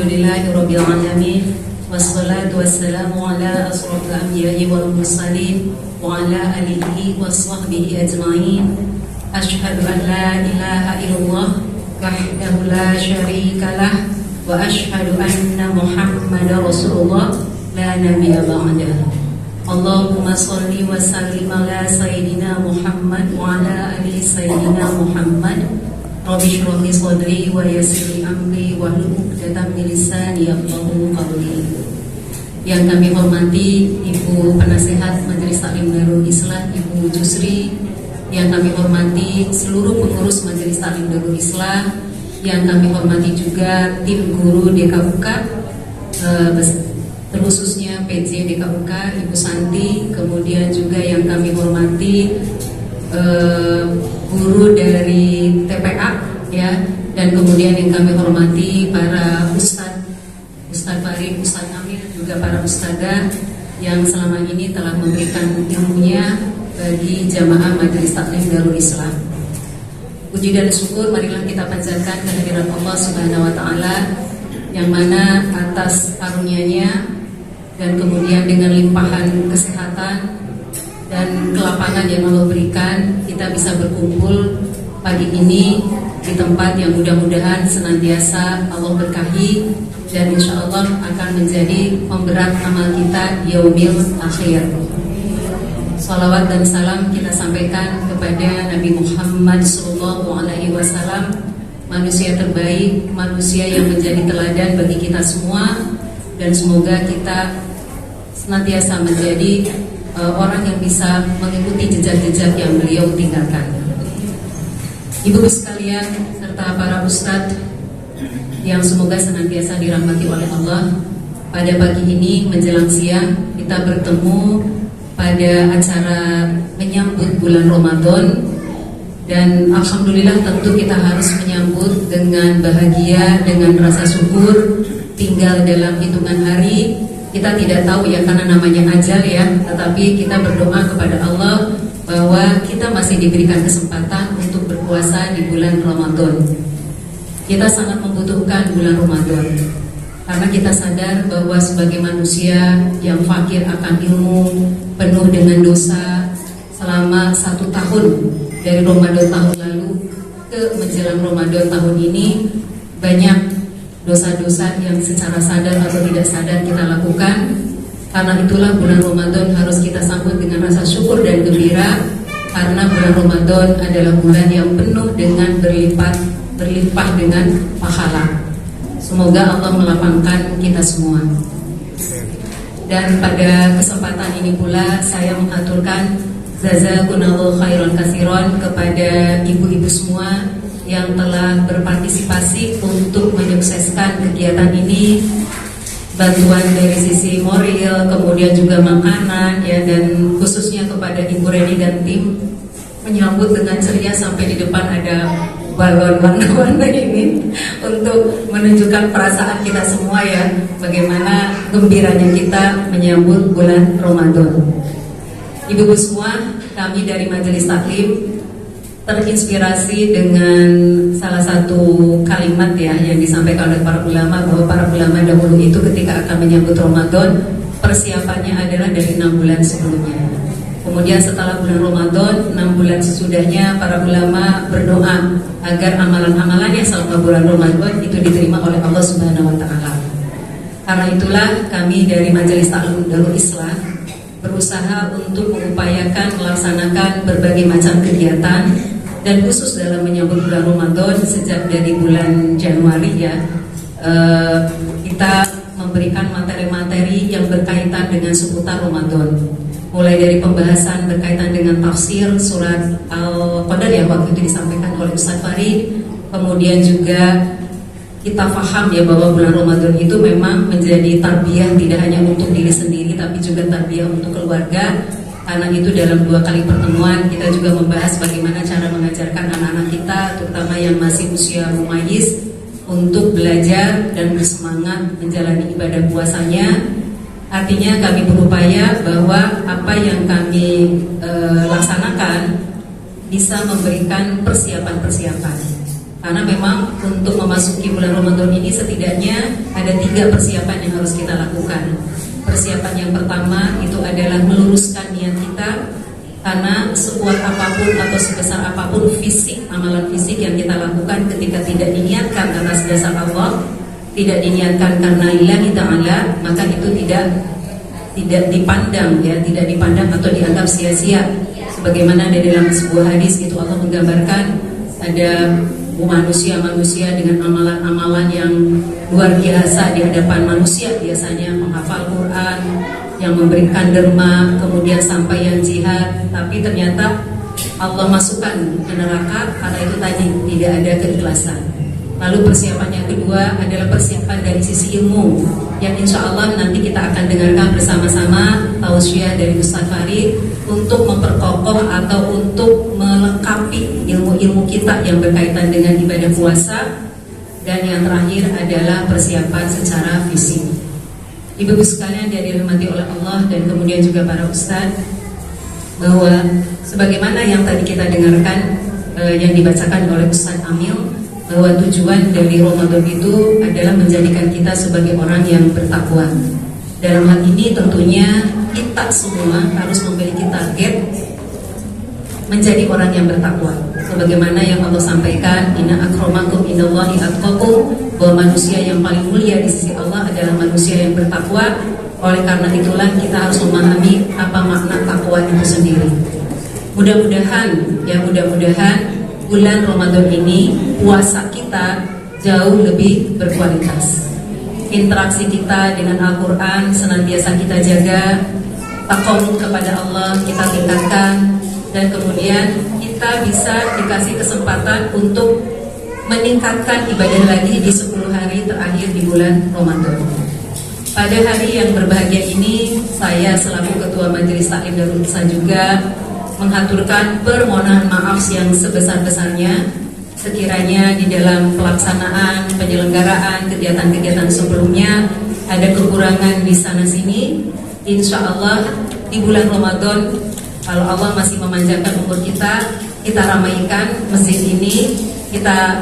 Alhamdulillahirabbil alamin wassalatu wassalamu ala asrofil anbiya'i wal mursalin wa ala alihi washabbihi ajmain. Asyhadu an la ilaha illallah wahdahu la syarikalah wa asyhadu anna Muhammadar Rasulullah la nabiyya ba'dah. Allahumma shalli wa sallim ala sayyidina Muhammad wa ala ali sayyidina Muhammad. Rabbi shrah li sadri wa yassir li amri wahlul 'uqdatam min lisani yafqahu qawli. Yang kami hormati Ibu Penasehat Majelis Taklim Darul Islah Ibu Jusri, yang kami hormati seluruh pengurus Majelis Taklim Darul Islah, yang kami hormati juga tim guru DKUK, terkhususnya PJ DKUK Ibu Santi, kemudian juga yang kami hormati guru dari TPA ya, dan kemudian yang kami hormati para Ustadz Farid, Ustadz Amir, juga para ustadzah yang selama ini telah memberikan ilmunya bagi jamaah Majelis Taklim Darul Islah. Puji dan syukur marilah kita panjatkan kehadirat Allah Subhanahu wa taala, yang mana atas karunia-Nya dan kemudian dengan limpahan kesehatan dan kelapangan yang Allah berikan, kita bisa berkumpul pagi ini di tempat yang mudah-mudahan senantiasa Allah berkahi dan insya Allah akan menjadi pemberat amal kita yaumil akhir. Salawat dan salam kita sampaikan kepada Nabi Muhammad SAW, manusia terbaik, manusia yang menjadi teladan bagi kita semua, dan semoga kita senantiasa menjadi orang yang bisa mengikuti jejak-jejak yang beliau tinggalkan. Ibu sekalian serta para ustadz yang semoga senantiasa dirahmati oleh Allah, pada pagi ini menjelang siang kita bertemu pada acara menyambut bulan Ramadan, dan alhamdulillah tentu kita harus menyambut dengan bahagia, dengan rasa syukur. Tinggal dalam hitungan hari, kita tidak tahu ya, karena namanya ajal ya, tetapi kita berdoa kepada Allah bahwa kita masih diberikan kesempatan untuk berpuasa di bulan Ramadan. Kita sangat membutuhkan bulan Ramadan karena kita sadar bahwa sebagai manusia yang fakir akan ilmu, penuh dengan dosa, selama 1 tahun dari Ramadan tahun lalu ke menjelang Ramadan tahun ini, banyak dosa-dosa yang secara sadar atau tidak sadar kita lakukan. Karena itulah bulan Ramadan harus kita sambut dengan rasa syukur dan gembira, karena bulan Ramadan adalah bulan yang penuh dengan berlimpah dengan pahala. Semoga Allah melapangkan kita semua. Dan pada kesempatan ini pula saya mengaturkan jazakumullahu khairan katsiran kepada ibu-ibu semua yang telah berpartisipasi untuk menyukseskan kegiatan ini, bantuan dari sisi moral, kemudian juga makanan ya, dan khususnya kepada Ibu Reni dan tim menyambut dengan ceria sampai di depan ada balon warna-warna ini untuk menunjukkan perasaan kita semua ya, bagaimana gembiranya kita menyambut bulan Ramadan. Ibu-ibu semua, kami dari Majelis Taklim terinspirasi dengan salah satu kalimat ya yang disampaikan oleh para ulama, bahwa para ulama dahulu itu ketika akan menyambut Ramadan, persiapannya adalah dari 6 bulan sebelumnya. Kemudian setelah bulan Ramadan, 6 bulan sesudahnya para ulama berdoa agar amalan-amalannya selama bulan Ramadan itu diterima oleh Allah Subhanahu wa taala. Karena itulah kami dari Majelis Taklim Darul Islah berusaha untuk mengupayakan melaksanakan berbagai macam kegiatan, dan khusus dalam menyambut bulan Ramadan sejak dari bulan Januari ya, kita memberikan materi-materi yang berkaitan dengan seputar Ramadan, mulai dari pembahasan berkaitan dengan tafsir surat Al-Qadar yang waktu itu disampaikan oleh Ustadz Farid. Kemudian juga kita paham ya bahwa bulan Ramadan itu memang menjadi tarbiyah tidak hanya untuk diri sendiri, tapi juga tarbiyah untuk keluarga. Karena itu dalam 2 kali pertemuan kita juga membahas bagaimana cara mengajarkan anak-anak kita, terutama yang masih usia mumayyiz, untuk belajar dan bersemangat menjalani ibadah puasanya. Artinya kami berupaya bahwa apa yang kami laksanakan bisa memberikan persiapan-persiapan. Karena memang untuk memasuki bulan Ramadan ini setidaknya ada 3 persiapan yang harus kita lakukan. Persiapan yang pertama itu adalah meluruskan niat kita, karena sekuat apapun atau sebesar apapun amalan fisik yang kita lakukan ketika tidak diniatkan atas dasar Allah, tidak diniatkan karena lillahi ta'ala, maka itu tidak dipandang tidak dipandang atau dianggap sia-sia. Sebagaimana di dalam sebuah hadis itu Allah menggambarkan ada manusia-manusia dengan amalan-amalan yang luar biasa di hadapan manusia, biasanya menghafal Quran, yang memberikan derma, kemudian sampai yang jihad, tapi ternyata Allah masukkan ke neraka karena itu tadi tidak ada keikhlasan. Lalu persiapan yang kedua adalah persiapan dari sisi ilmu, yang insya Allah nanti kita akan dengarkan bersama-sama tausiah dari Ustaz Farid untuk memperkokoh atau untuk melengkapi ilmu-ilmu kita yang berkaitan dengan ibadah puasa. Dan yang terakhir adalah persiapan secara fisik. Ibu-ibu sekalian yang dirahmati oleh Allah dan kemudian juga para ustadz, bahwa sebagaimana yang tadi kita dengarkan yang dibacakan oleh Ustadz Amil, bahwa tujuan dari Ramadan itu adalah menjadikan kita sebagai orang yang bertakwa. Dalam hal ini tentunya kita semua harus memiliki target menjadi orang yang bertakwa. Sebagaimana yang Allah sampaikan, inna akramakum indallahi atqakum, bahwa manusia yang paling mulia di sisi Allah adalah manusia yang bertakwa. Oleh karena itulah kita harus memahami apa makna takwa itu sendiri. Mudah-mudahan bulan Ramadan ini puasa kita jauh lebih berkualitas. Interaksi kita dengan Al-Quran senantiasa kita jaga, taqarrub kepada Allah kita tingkatkan, dan kemudian kita bisa dikasih kesempatan untuk meningkatkan ibadah lagi di 10 hari terakhir di bulan Ramadan. Pada hari yang berbahagia ini, saya selaku Ketua Majelis Taklim Darul Ihsan juga menghaturkan permohonan maaf yang sebesar-besarnya sekiranya di dalam pelaksanaan penyelenggaraan kegiatan-kegiatan sebelumnya ada kekurangan di sana sini. Insya Allah di bulan Ramadan, kalau Allah masih memanjangkan umur kita ramaikan masjid ini, kita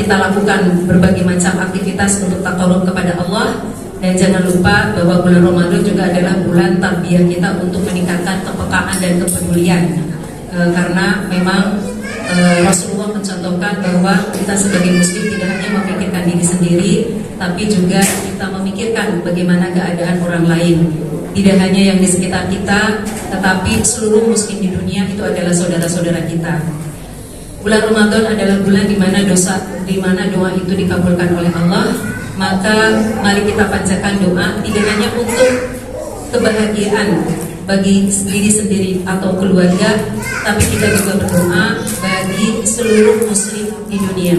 lakukan berbagai macam aktivitas untuk taqarrub kepada Allah. Dan jangan lupa bahwa bulan Ramadan juga adalah bulan tarbiyah kita untuk meningkatkan kepekaan dan kepedulian, karena memang Rasulullah mencontohkan bahwa kita sebagai muslim tidak hanya memikirkan diri sendiri, tapi juga kita memikirkan bagaimana keadaan orang lain. Tidak hanya yang di sekitar kita, tetapi seluruh muslim di dunia itu adalah saudara-saudara kita. Bulan Ramadan adalah bulan di mana doa itu dikabulkan oleh Allah. Maka mari kita panjatkan doa tidak hanya untuk kebahagiaan bagi diri sendiri atau keluarga, tapi kita juga berdoa bagi seluruh muslim di dunia,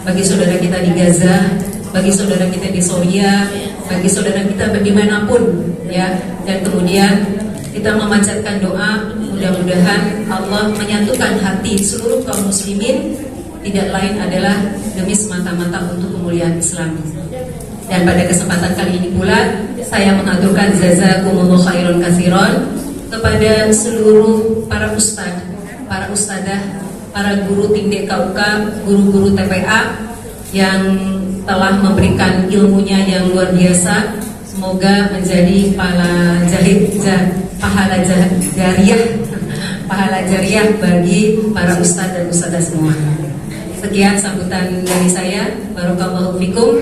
bagi saudara kita di Gaza, bagi saudara kita di Syria, bagi saudara kita dimanapun, ya. Dan kemudian kita memanjatkan doa, mudah-mudahan Allah menyatukan hati seluruh kaum muslimin, tidak lain adalah demi semata-mata untuk kemuliaan Islam. Dan pada kesempatan kali ini pula saya mengaturkan jazakumullah khairan katsiran kepada seluruh para ustadz, para ustadzah, para guru tinggi KUK, guru-guru TPA yang telah memberikan ilmunya yang luar biasa. Semoga menjadi pahala jariah bagi para ustadz dan ustadzah semua. Sekian sambutan dari saya. Barakallahu fikum.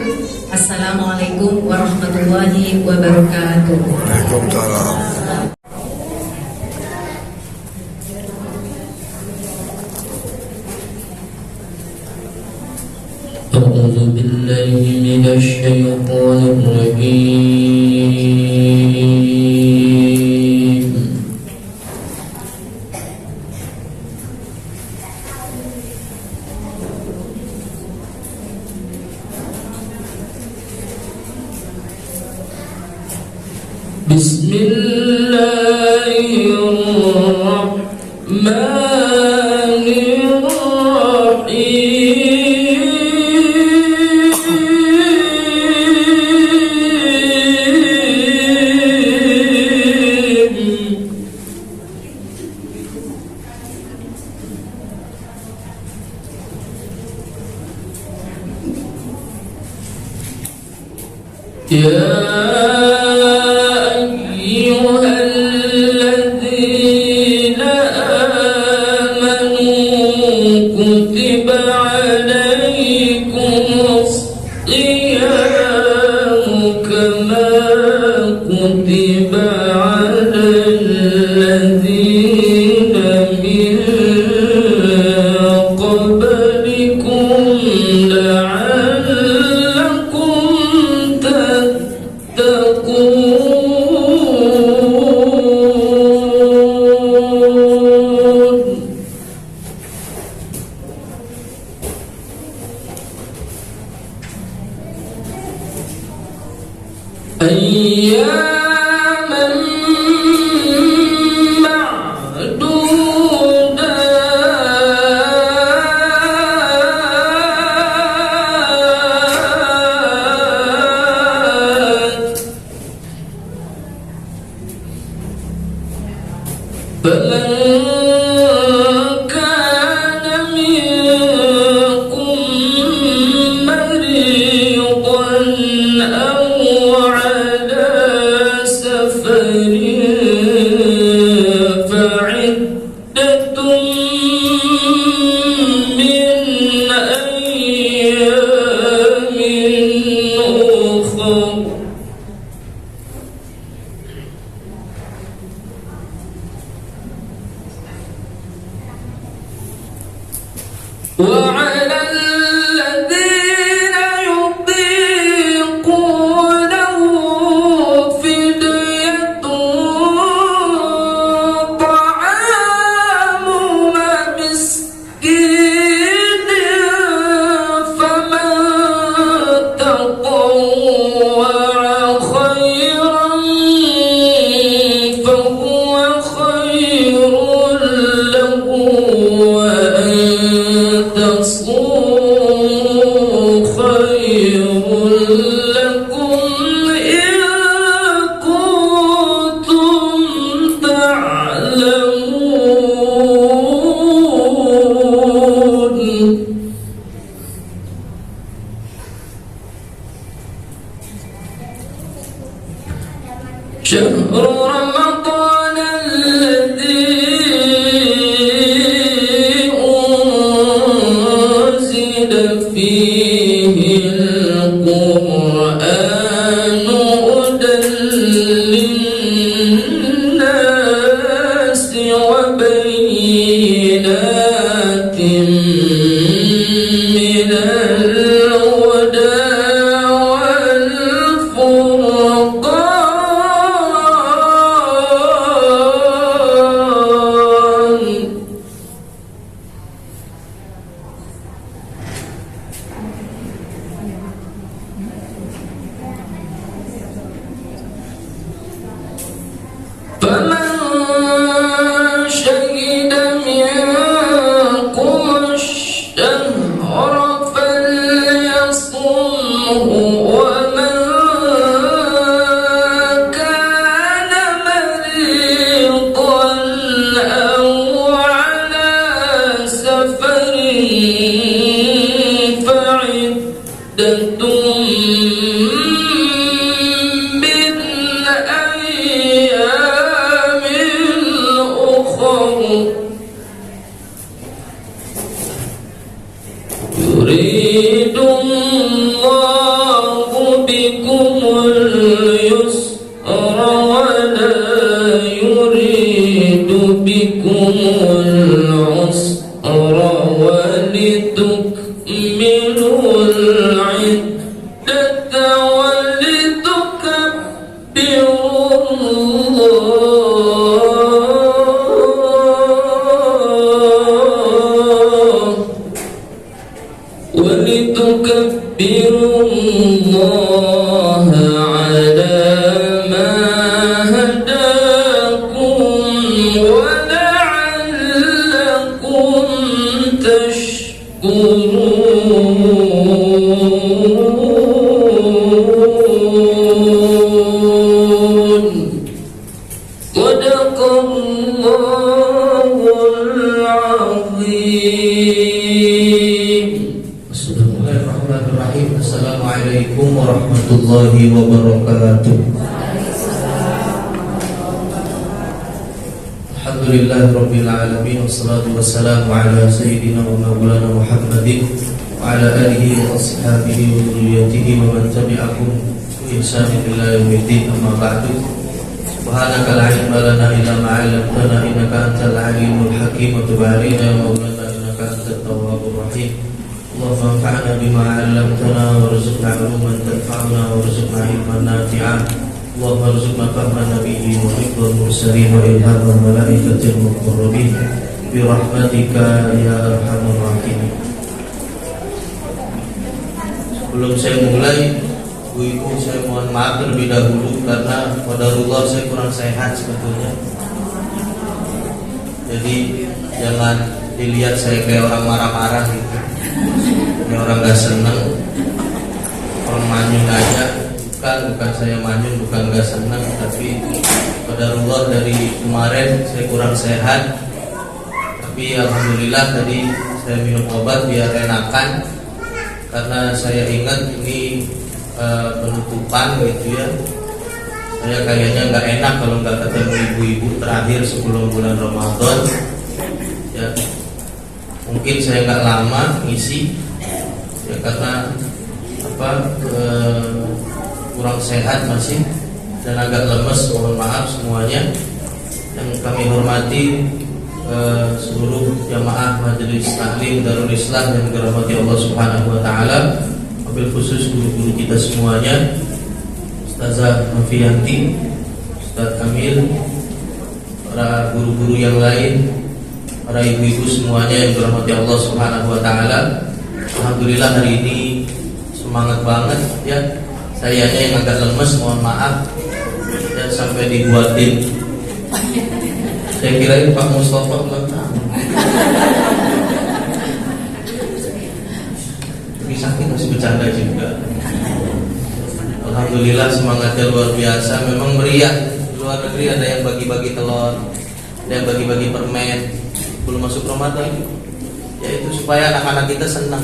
Assalamualaikum warahmatullahi wabarakatuh. Waalaikumsalam. A'udzu billahi minasy syaithanir rajim. على الذين من قبلكم لعلكم تتقون أياما معدودات فمن كان منكم مريضا أو على سفر فعدة من أيام أخر وعلى الذين يطيقونه فدية طعام مسكين فمن تطوع خيرا فهو خير له وأن تصوموا خير لكم إن كنتم تعلمون شهر رمضان الذي أنزل فيه القرآن هدى للناس وبينات من الهدى والفرقان فمن شهد منكم الشهر فليصمه ومن كان مريضا أو على سفر فعدة من أيام أخر يريد الله بكم اليسر ولا يريد بكم العسر ولتكملوا العدة ولتكبروا الله على ما هداكم ولعلكم تشكرون صدق الله العظيم. Bismillahirrahmanirrahim. Assalamualaikum warahmatullahi wabarakatuh. Alhamdulillah rabbil alamin, wassalatu wassalamu ala sayyidina wa maulana Muhammadin wa ala alihi wa ashabihi wa dhurriyyatihi wa man tabi'ahum bi ihsanin ila yaumiddin, amma ba'du. Subhanaka la ilma lana illa ma 'allamtana innaka antal alimul hakim wa tub 'alaina ya maulana innaka antat tawwabur rahim. Allahumma anfa'na bima 'allamtana warzuqna 'ilman tanfa'una warzuqna 'ilman nafi'an. Allahumma arzuqna fahma nabiyyin wa hifdhal mursalin wa ilhamul malaikatil muqarrabin bi rahmatika ya arhamar rahimin. Sebelum saya mulai, ibu saya mohon maaf terlebih dahulu karena qadarullah saya kurang sehat sebetulnya. Jadi jangan dilihat saya kayak orang marah-marah gitu, kayak orang gak seneng, orang manyun aja. Bukan saya manyun, bukan gak seneng, tapi qadarullah dari kemarin saya kurang sehat. Tapi alhamdulillah tadi saya minum obat biar enakan, karena saya ingat ini penutupan gitu ya. Saya kayaknya nggak enak kalau nggak ketemu ibu-ibu terakhir sebelum bulan Ramadan ya. Mungkin saya nggak lama ngisi ya, karena kurang sehat masih dan agak lemes, mohon maaf semuanya. Yang kami hormati seluruh jamaah Majelis Taklim Darul Islah yang dirahmati Allah Subhanahu wa taala, wabil khusus guru-guru kita semuanya, Ustazah Novianti, Ustaz Kamil, para guru-guru yang lain, para ibu-ibu semuanya yang dirahmati Allah Subhanahu wa taala. Alhamdulillah hari ini semangat banget ya. Sayanya yang agak lemes, mohon maaf ya, sampai dibuatin. Saya kirain Pak Mustafa belum tahu. Tapi sakit masih bercanda juga. Alhamdulillah semangatnya luar biasa. Memang meriah. Di luar negeri ada yang bagi-bagi telur, ada yang bagi-bagi permen. Belum masuk Ramadan, ya itu supaya anak-anak kita senang.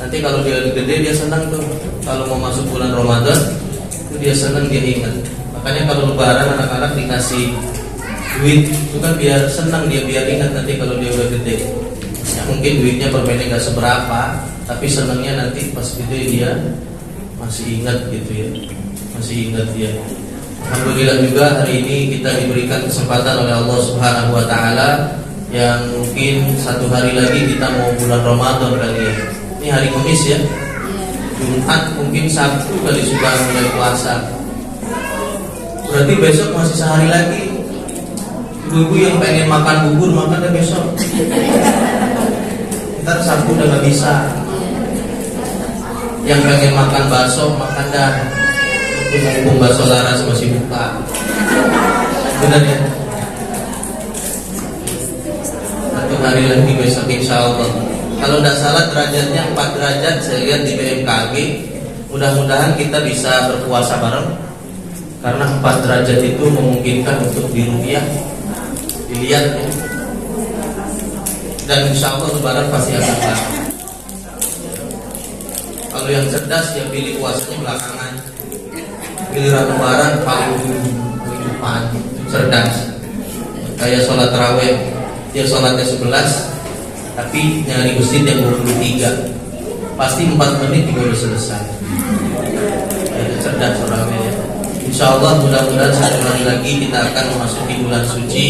Nanti kalau dia gede dia senang tuh. Kalau mau masuk bulan Ramadan itu dia senang, dia ingat. Makanya kalau lebaran anak-anak dikasih duit itu kan biar senang dia, biar ingat nanti kalau dia udah gede. Ya mungkin duitnya permennya nggak seberapa, tapi senangnya nanti pas gede dia masih ingat gitu ya, masih ingat dia. Alhamdulillah juga hari ini kita diberikan kesempatan oleh Allah Subhanahu wa taala yang mungkin satu hari lagi kita mau bulan Ramadan kali ya. Ini hari Kamis ya, Jumat mungkin Sabtu kali sudah mulai puasa. Berarti besok masih sehari lagi. Ibu-ibu yang pengen makan bubur makan deh besok. Ntar Sabtu udah gak bisa. Yang pengen makan bakso makan dah. Mumpung bakso Laras masih buka. Benar ya? Satu hari lagi besok insya Allah. Kalau tidak salah derajatnya 4 derajat saya lihat di BMKG. Mudah-mudahan kita bisa berpuasa bareng, karena 4 derajat itu memungkinkan untuk diruqyah, dilihat ya. Dan insya Allah lebaran pasti akan lama. Kalau yang cerdas ya pilih puasanya belakangan, giliran lebaran paling depan. Cerdas. Kayak sholat tarawih, dia sholatnya 11, tapi nyari masjid yang 23, pasti 4 menit juga udah selesai. Cerdas orangnya ya. Insya Allah mudah-mudahan satu hari lagi kita akan memasuki bulan suci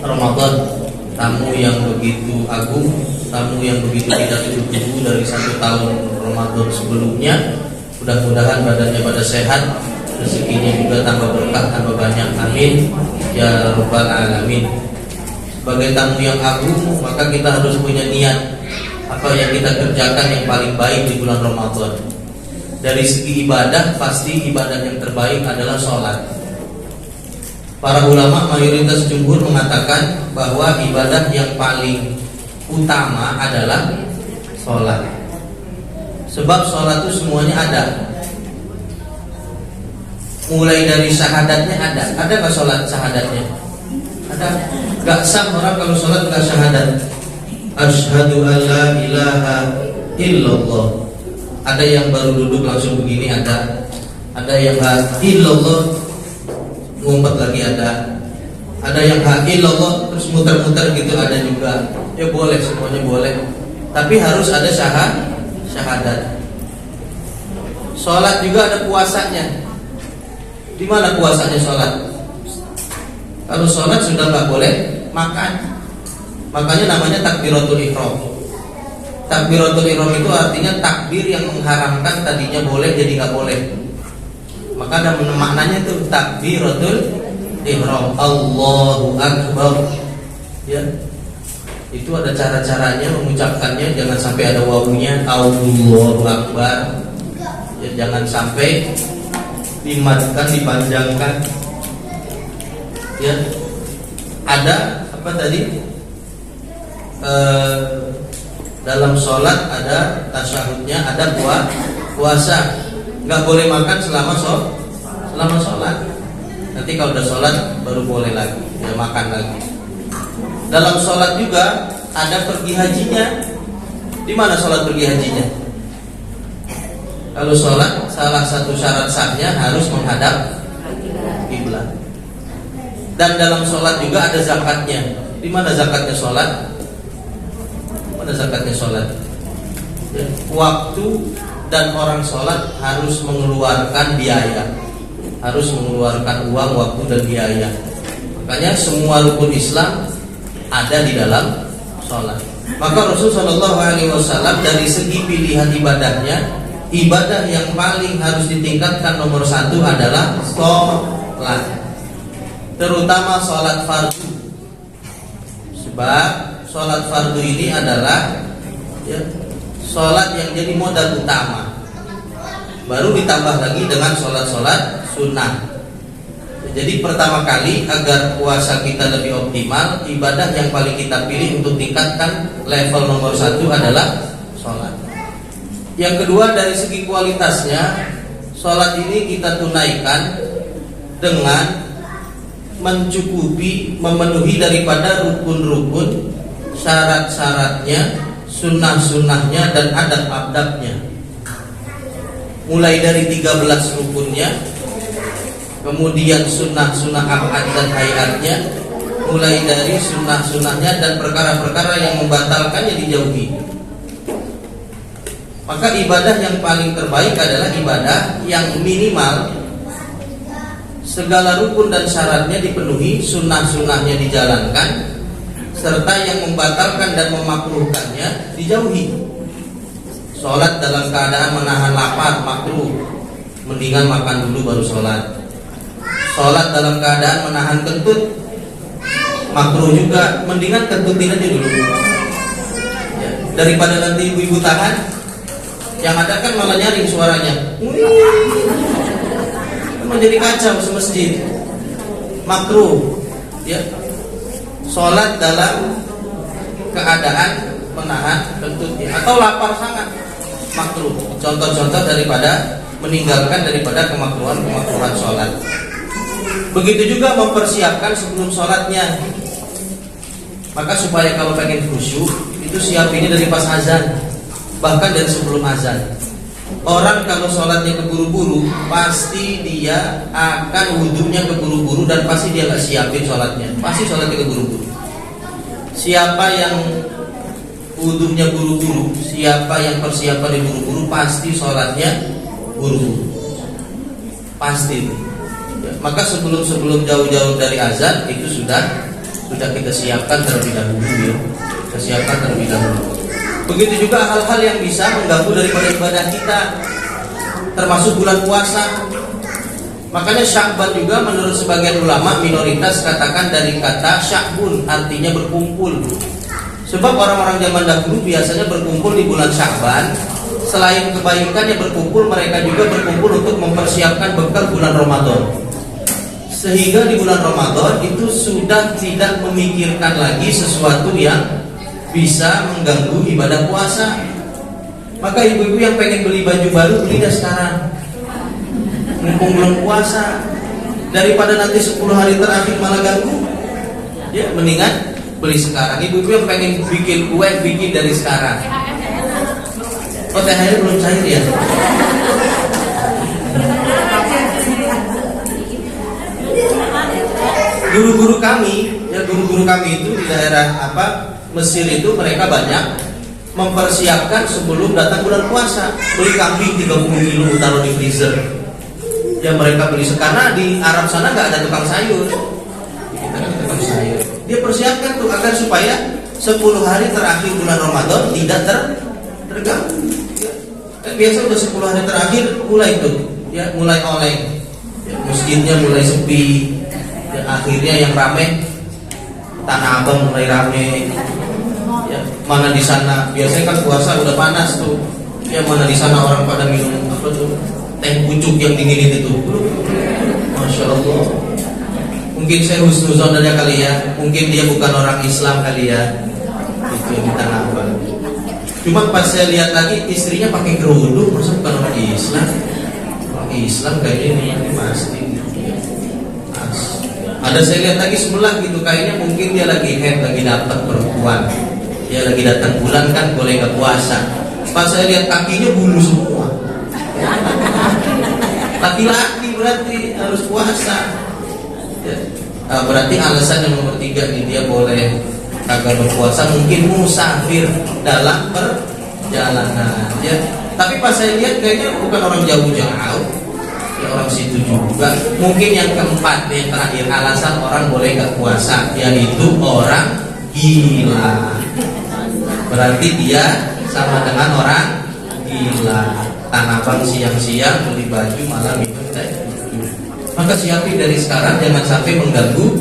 Ramadan. Tamu yang begitu agung, tamu yang begitu tidak tunggu dari 1 tahun Ramadan sebelumnya. Mudah-mudahan badannya pada sehat, rezekinya juga tambah berkah, tambah banyak. Amin ya rabbal alamin. Sebagai tamu yang agung, maka kita harus punya niat apa yang kita kerjakan yang paling baik di bulan Ramadan. Dari segi ibadah, pasti ibadah yang terbaik adalah sholat. Para ulama mayoritas jumhur mengatakan bahwa ibadah yang paling utama adalah sholat. Sebab sholat itu semuanya ada. Mulai dari syahadatnya ada. Ada nggak sholat syahadatnya? Ada. Gak sah orang kalau sholat gak syahadat. Asyhadu an la ilaha illallah. Ada yang baru duduk langsung begini, ada. Ada yang ha illallah ngumpet lagi, ada. Ada yang ha illallah terus muter-muter gitu, ada juga. Ya boleh, semuanya boleh. Tapi harus ada syahadat. Sholat juga ada puasanya. Di mana puasanya sholat? Kalau sholat sudah nggak boleh makan. Makanya namanya takbiratul ihram. Takbiratul ihram itu artinya takbir yang mengharamkan tadinya boleh jadi nggak boleh. Maka ada maknanya itu takbiratul ihram. Allahu akbar. Ya. Itu ada cara-caranya mengucapkannya, jangan sampai ada wawunya. Allahu akbar. Ya, jangan sampai dimadkan, dipanjangkan. Ya. Ada apa tadi? Dalam sholat ada tasyahudnya, ada puasa. Nggak boleh makan selama sholat. Nanti kalau udah sholat baru boleh lagi, ya makan lagi. Dalam sholat juga ada pergi hajinya. Di mana sholat pergi hajinya? Kalau sholat salah satu syarat sahnya harus menghadap kiblat. Dan dalam sholat juga ada zakatnya. Di mana zakatnya sholat? Mana zakatnya sholat? Ya, waktu dan orang sholat harus mengeluarkan biaya, harus mengeluarkan uang, waktu dan biaya. Makanya semua rukun Islam ada di dalam sholat. Maka Rasulullah SAW dari segi pilihan ibadahnya, ibadah yang paling harus ditingkatkan nomor satu adalah sholat, terutama sholat fardu. Sebab sholat fardu ini adalah ya, sholat yang jadi modal utama. Baru ditambah lagi dengan sholat-sholat sunnah. Jadi pertama kali agar puasa kita lebih optimal, ibadah yang paling kita pilih untuk tingkatkan level nomor satu adalah sholat. Yang kedua dari segi kualitasnya, sholat ini kita tunaikan dengan mencukupi, memenuhi daripada rukun-rukun, syarat-syaratnya, sunnah-sunnahnya dan adab-adabnya. Mulai dari 13 rukunnya, kemudian sunnah-sunnah abad dan hayatnya, mulai dari sunnah-sunnahnya dan perkara-perkara yang membatalkannya dijauhi. Maka ibadah yang paling terbaik adalah ibadah yang minimal segala rukun dan syaratnya dipenuhi, sunnah-sunnahnya dijalankan, serta yang membatalkan dan memakruhkannya dijauhi. Sholat dalam keadaan menahan lapar makruh, mendingan makan dulu baru sholat. Sholat dalam keadaan menahan kentut makruh juga, mendingan kentutin aja dulu ya, daripada nanti ibu-ibu tahan, yang ada kan malah nyaring suaranya, menjadi kacau semasjid. Makruh ya, sholat dalam keadaan menahan kentutnya atau lapar sangat, makruh. Contoh-contoh daripada meninggalkan daripada kemakruhan sholat. Begitu juga mempersiapkan sebelum sholatnya. Maka supaya kalau pengen khusyuk itu siapinnya dari pas azan, bahkan dari sebelum azan. Orang kalau sholatnya keburu-buru, pasti dia akan wudhunya keburu-buru dan pasti dia gak siapin sholatnya. Pasti sholatnya keburu-buru. Siapa yang wudhunya buru-buru, siapa yang persiapan buru-buru, pasti sholatnya buru-buru. Pasti. Ya, maka sebelum jauh-jauh dari azan itu sudah kita siapkan terlebih dahulu ya. Kita siapkan terlebih dahulu. Begitu juga hal-hal yang bisa mengganggu daripada ibadah kita, termasuk bulan puasa. Makanya Sya'ban juga menurut sebagian ulama minoritas katakan dari kata Sya'bun, artinya berkumpul. Sebab orang-orang zaman dahulu biasanya berkumpul di bulan Sya'ban. Selain kebaikannya berkumpul, mereka juga berkumpul untuk mempersiapkan bekal bulan Ramadan. Sehingga di bulan Ramadan itu sudah tidak memikirkan lagi sesuatu yang bisa mengganggu ibadah puasa. Maka ibu-ibu yang pengen beli baju baru, beli dah sekarang, mumpung belum puasa, daripada nanti 10 hari terakhir malah ganggu. Ya mendingan beli sekarang. Ibu-ibu yang pengen bikin kue, bikin dari sekarang. Oh, THR belum cair ya? Guru-guru kami itu di daerah Mesir itu mereka banyak mempersiapkan sebelum datang bulan puasa. Beli kambing 30 kilo taruh di freezer. Ya mereka beli karena di Arab sana nggak ada tukang sayur. Kita kan tukang sayur. Dia persiapkan tuh agar supaya 10 hari terakhir bulan Ramadan tidak terganggu. Ya. Kan biasa udah 10 hari terakhir mulai tuh, ya mulai oleng. Ya, masjidnya mulai sepi. Ya, akhirnya yang rame Tanah Abang mulai rame. Ya, mana di sana biasanya kan puasa udah panas tuh. Ya mana di sana orang pada minum apa tuh? Teh pucuk yang dingin itu. Masya Allah. Mungkin saya husnuzon aja kali ya. Mungkin dia bukan orang Islam kali ya. Itu yang kita nampak. Cuma pas saya lihat lagi istrinya pakai kerudung, masa bukan orang Islam? Orang Islam kayaknya ini pasti. Ada saya lihat lagi sebelah gitu, kayaknya mungkin dia lagi head, lagi dapat perempuan. Dia lagi datang bulan kan boleh nggak puasa. Pas saya lihat kakinya bulu semua. Laki-laki berarti harus puasa. Ya. Berarti alasan yang nomor 3 nih, dia boleh kagak berpuasa mungkin musafir dalam perjalanan. Ya. Tapi pas saya lihat kayaknya bukan orang jauh-jauh, ya orang situ juga. Mungkin yang keempat, yang terakhir, alasan orang boleh nggak puasa, yaitu orang gila. Berarti dia sama dengan orang gila. Tanah Abang siang-siang beli baju malah minum teh. Maka siapin dari sekarang jangan sampai mengganggu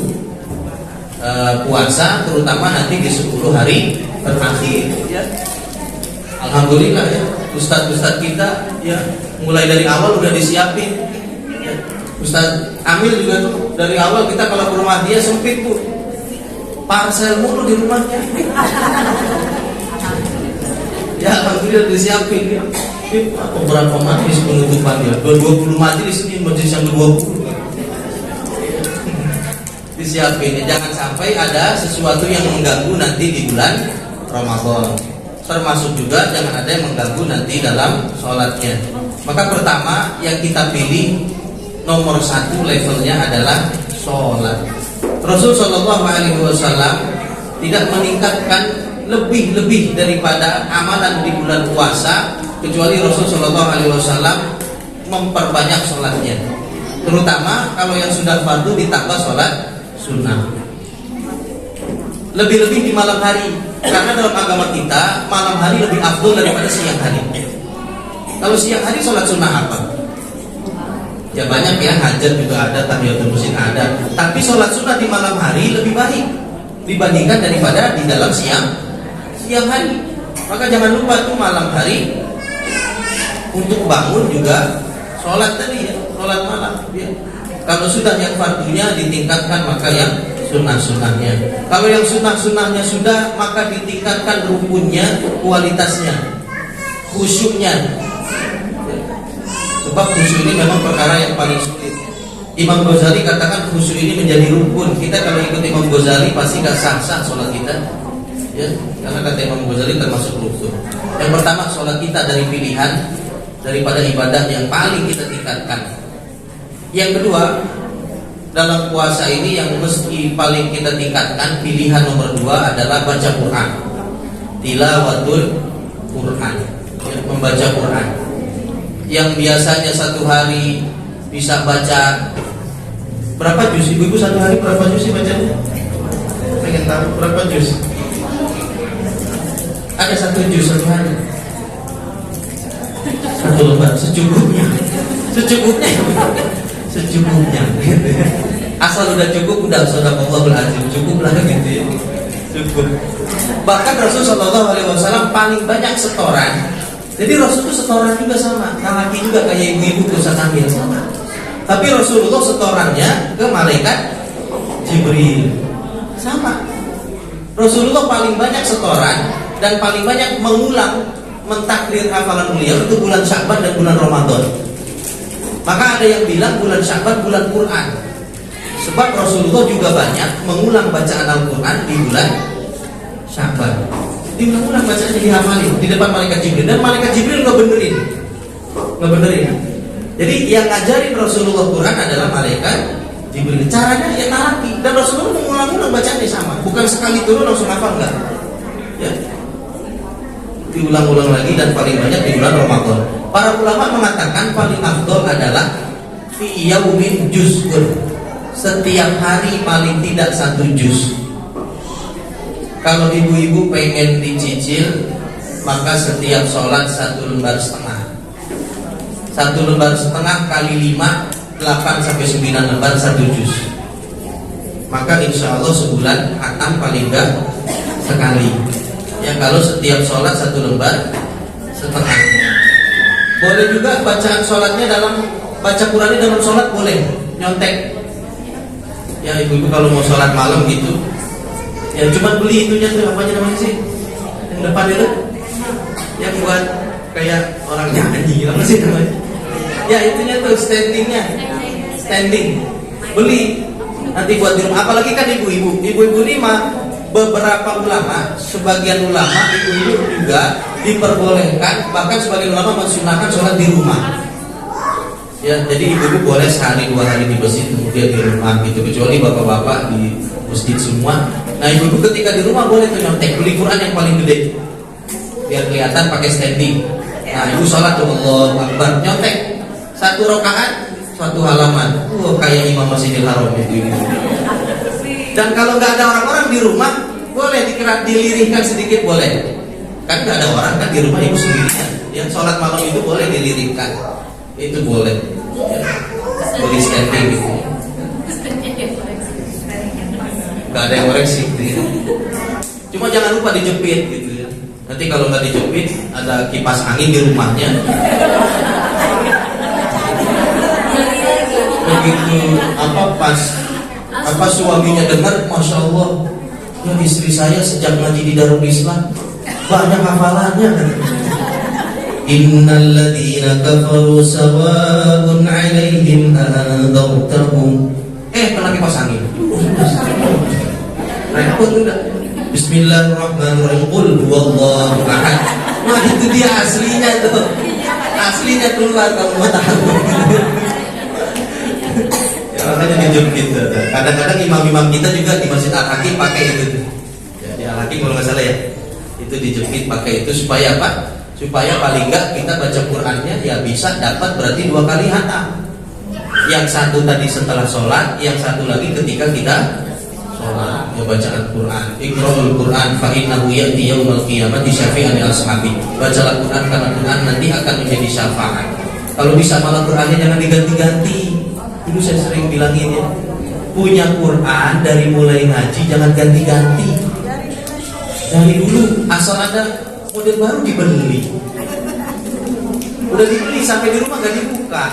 puasa, terutama nanti di 10 hari terakhir. Ya. Alhamdulillah ya, ustadz-ustadz kita ya mulai dari awal udah disiapin. Ya. Ustadz Amil juga tuh dari awal kita kalau ke rumah dia sempit tuh, parcel mulu di rumahnya. Ya alhamdulillah disiapin ya. Berapa majelis penutupan dia? 20 majelis ini majelis yang 20. Disiapin, jangan sampai ada sesuatu yang mengganggu nanti di bulan Ramadan. Termasuk juga jangan ada yang mengganggu nanti dalam sholatnya. Maka pertama yang kita pilih nomor 1 levelnya adalah sholat. Rasul Shallallahu Alaihi Wasallam tidak meningkatkan lebih daripada amalan di bulan puasa, kecuali Rasul Shallallahu Alaihi Wasallam memperbanyak sholatnya, terutama kalau yang sudah fardu ditambah sholat sunnah. Lebih-lebih di malam hari, karena dalam agama kita malam hari lebih afdol daripada siang hari. Kalau siang hari sholat sunnah apa? Ya banyak ya, hajat juga ada, tahiyatul masjid ada. Tapi sholat sunnah di malam hari lebih baik dibandingkan daripada di dalam siang hari. Maka jangan lupa tuh malam hari untuk bangun juga sholat tadi ya, sholat malam ya. Kalau sudah yang fardunya ditingkatkan, maka yang sunnah-sunnahnya. Kalau yang sunnah-sunnahnya sudah, maka ditingkatkan rukunnya, kualitasnya, khusyuknya. Sebab khusyuk ini memang perkara yang paling sulit. Imam Ghazali katakan khusyuk ini menjadi rukun. Kita kalau ikut Imam Ghazali pasti gak sah-sah sholat kita. Ya, karena kata Imam Ghazali termasuk rukun. Yang pertama, sholat kita dari pilihan daripada ibadah yang paling kita tingkatkan. Yang kedua, dalam puasa ini yang mesti paling kita tingkatkan, pilihan nomor 2 adalah baca Quran. Tilawatul Quran, ya, membaca Quran. Yang biasanya satu hari bisa baca berapa juz? Ibu-ibu satu hari berapa juz sih bacanya? Pengen tahu berapa juz? Ada 1 juz satu hari, 1 lembar, secukupnya. Asal udah cukup, udah sadaqallahul azim, cukup lah gitu ya. Cukup. Bahkan Rasul Shallallahu Alaihi Wasallam paling banyak setoran. Jadi Rasul itu setoran juga sama, laki juga kayak ibu-ibu dosa hamil sama. Tapi Rasulullah setorannya ke malaikat Jibril sama. Rasulullah paling banyak setoran dan paling banyak mengulang mentakdir hafalan beliau itu bulan Sya'ban dan bulan Ramadan. Maka ada yang bilang bulan Sya'ban bulan Quran. Sebab Rasulullah juga banyak mengulang bacaan Al-Quran di bulan Sya'ban. Diulang-ulang bacaannya, dihafalin di depan malaikat Jibril, dan malaikat Jibril ngebenerin. Jadi yang ngajarin Rasulullah Quran adalah malaikat Jibril. Caranya ya talaki, dan Rasulullah mengulang-ulang bacaannya sama. Bukan sekali turun langsung hafal, enggak. Ya. Diulang-ulang lagi dan paling banyak di bulan Ramadan. Para ulama mengatakan paling afdol adalah fi yaumin juz'un. Setiap hari paling tidak 1 juz. Kalau ibu-ibu pengen dicicil, maka setiap sholat 1 lembar setengah. 1 lembar setengah kali 5, 8 sampai 9 lembar 1 juz. Maka insya Allah sebulan khatam paling enggak sekali. Ya kalau setiap sholat 1 lembar setengah. Boleh juga bacaan sholatnya baca Qurannya dalam sholat boleh, nyontek. Ya ibu-ibu kalau mau sholat malam gitu, ya cuma beli itunya tuh, apa namanya sih? Yang depan itu, yang buat kayak orang nyanyi, apa sih namanya? Ya itunya tuh standing, beli. Nanti buat di rumah, apalagi kan ibu-ibu ini mah beberapa ulama, sebagian ulama ibu-ibu juga diperbolehkan, bahkan sebagian ulama mensunahkan sholat di rumah. Ya, jadi ibu-ibu boleh sehari 2 hari di masjid, kemudian di rumah gitu, kecuali bapak-bapak di masjid semua. Nah ibu-ibu ketika di rumah boleh tuh nyontek, beli Quran yang paling gede, biar kelihatan pakai standing. Nah ibu sholat tuh Allahu Akbar, nyontek 1 rakaat 1 halaman, kayak Imam Masjidil Haram itu. Dan kalau nggak ada orang-orang di rumah, boleh dilirihkan sedikit, boleh. Kan nggak ada orang kan di rumah, ibu sendirian. Yang sholat malam itu boleh dilirihkan, itu boleh. Ya. Beli standing gitu. Nggak ada yang koreksi gitu ya. Cuma jangan lupa dijepit gitu ya. Nanti kalau nggak dijepit, ada kipas angin di rumahnya. Begitu pas suaminya dengar, masya Allah, ya istri saya sejak ngaji di Darul Islam banyak hafalannya. Innal ladzina kafaru sawa'un 'alaihim anzartahum. Kena kipas angin. Repot udah. Bismillahirrahmanirrahim. Qul huwallahu ahad. Wah itu dia aslinya tuh. Aslinya keluar kamu tahu. Ya, makanya dijepit. Kadang-kadang imam-imam kita juga di Masjid Al-Hakim pakai itu. Ya, di Al-Hakim kalau nggak salah ya, itu dijepit pakai itu supaya apa? Supaya paling nggak kita baca Qurannya ya bisa dapat berarti 2 kali khatam. Yang satu tadi setelah sholat, yang satu lagi ketika kita sholat. Ya bacaan Quran. Iqra'ul Quran fa innahu ya'ti yaumil qiyamati syafi'an li ashabi. Bacalah Quran karena Quran nanti akan menjadi syafaat. Kalau bisa malah Qurannya jangan diganti-ganti. Dulu saya sering bilangin ya, punya Quran dari mulai ngaji jangan ganti-ganti. Dari dulu asal ada model baru dibeli. Udah dibeli sampai di rumah gak dibuka.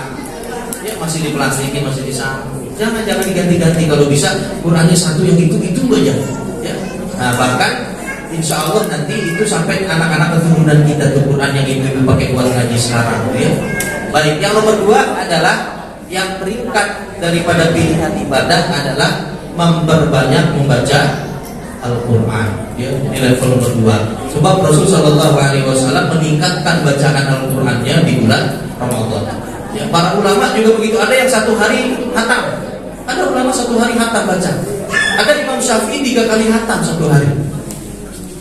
Ya masih diplastikin, masih disambung. Jangan diganti-ganti. Kalau bisa Qurannya satu yang itu aja. Ya. Nah bahkan insya Allah nanti itu sampai anak-anak keturunan kita tuh Quran yang ibu pakai buat ngaji sekarang. Ya. Baik, yang nomor 2 adalah yang peringkat daripada pilihan ibadah adalah memperbanyak membaca Al-Quran. Ya, di level nomor 2. Sebab Rasul Shallallahu Alaihi Wasallam meningkatkan bacaan Al-Qurannya di bulan Ramadan. Ya, para ulama juga begitu. Ada yang 1 hari khatam. Ada ulama 1 hari khatam baca. Ada Imam Syafi'i 3 kali khatam 1 hari.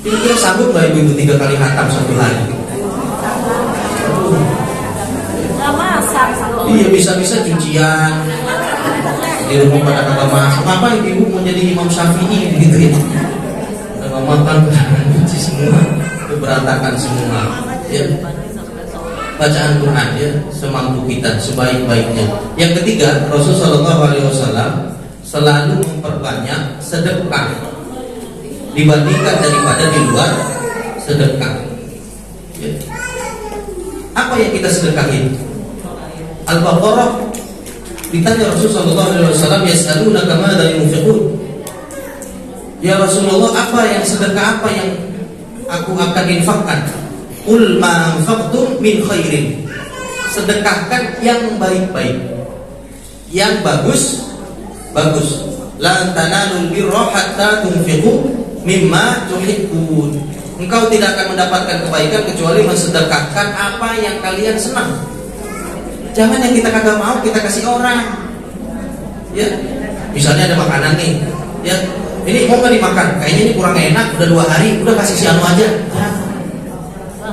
Kira-kira sanggup nggak ibu 3 kali khatam 1 hari? Iya bisa-bisa cucian di rumah pada kagak masak. Apa ibu mau jadi Imam Syafi'i gitu ya? Kagak makan, cuci semua, berantakan semua. Ya. Bacaan Quran ya semampu kita, sebaik-baiknya. Yang ketiga, Rasulullah SAW selalu memperbanyak sedekah dibandingkan daripada di luar sedekah. Ya. Apa yang kita sedekahin? Al-Baqarah ditanya Rasulullah SAW, yas'alunaka madza yunfiqun. Ya Rasulullah, apa yang sedekah apa yang aku akan infakkan? Qul ma anfaqtum min khairin. Sedekahkan yang baik-baik, yang bagus. La tanalul birra hatta tunfiqu mimma tuhibbun. Engkau tidak akan mendapatkan kebaikan kecuali mensedekahkan apa yang kalian senang. Jangan yang kita kagak mau kita kasih orang. Ya, misalnya ada makanan nih, ya, ini mau nggak dimakan? Kayaknya ini kurang enak, udah 2 hari, udah kasih si anu aja.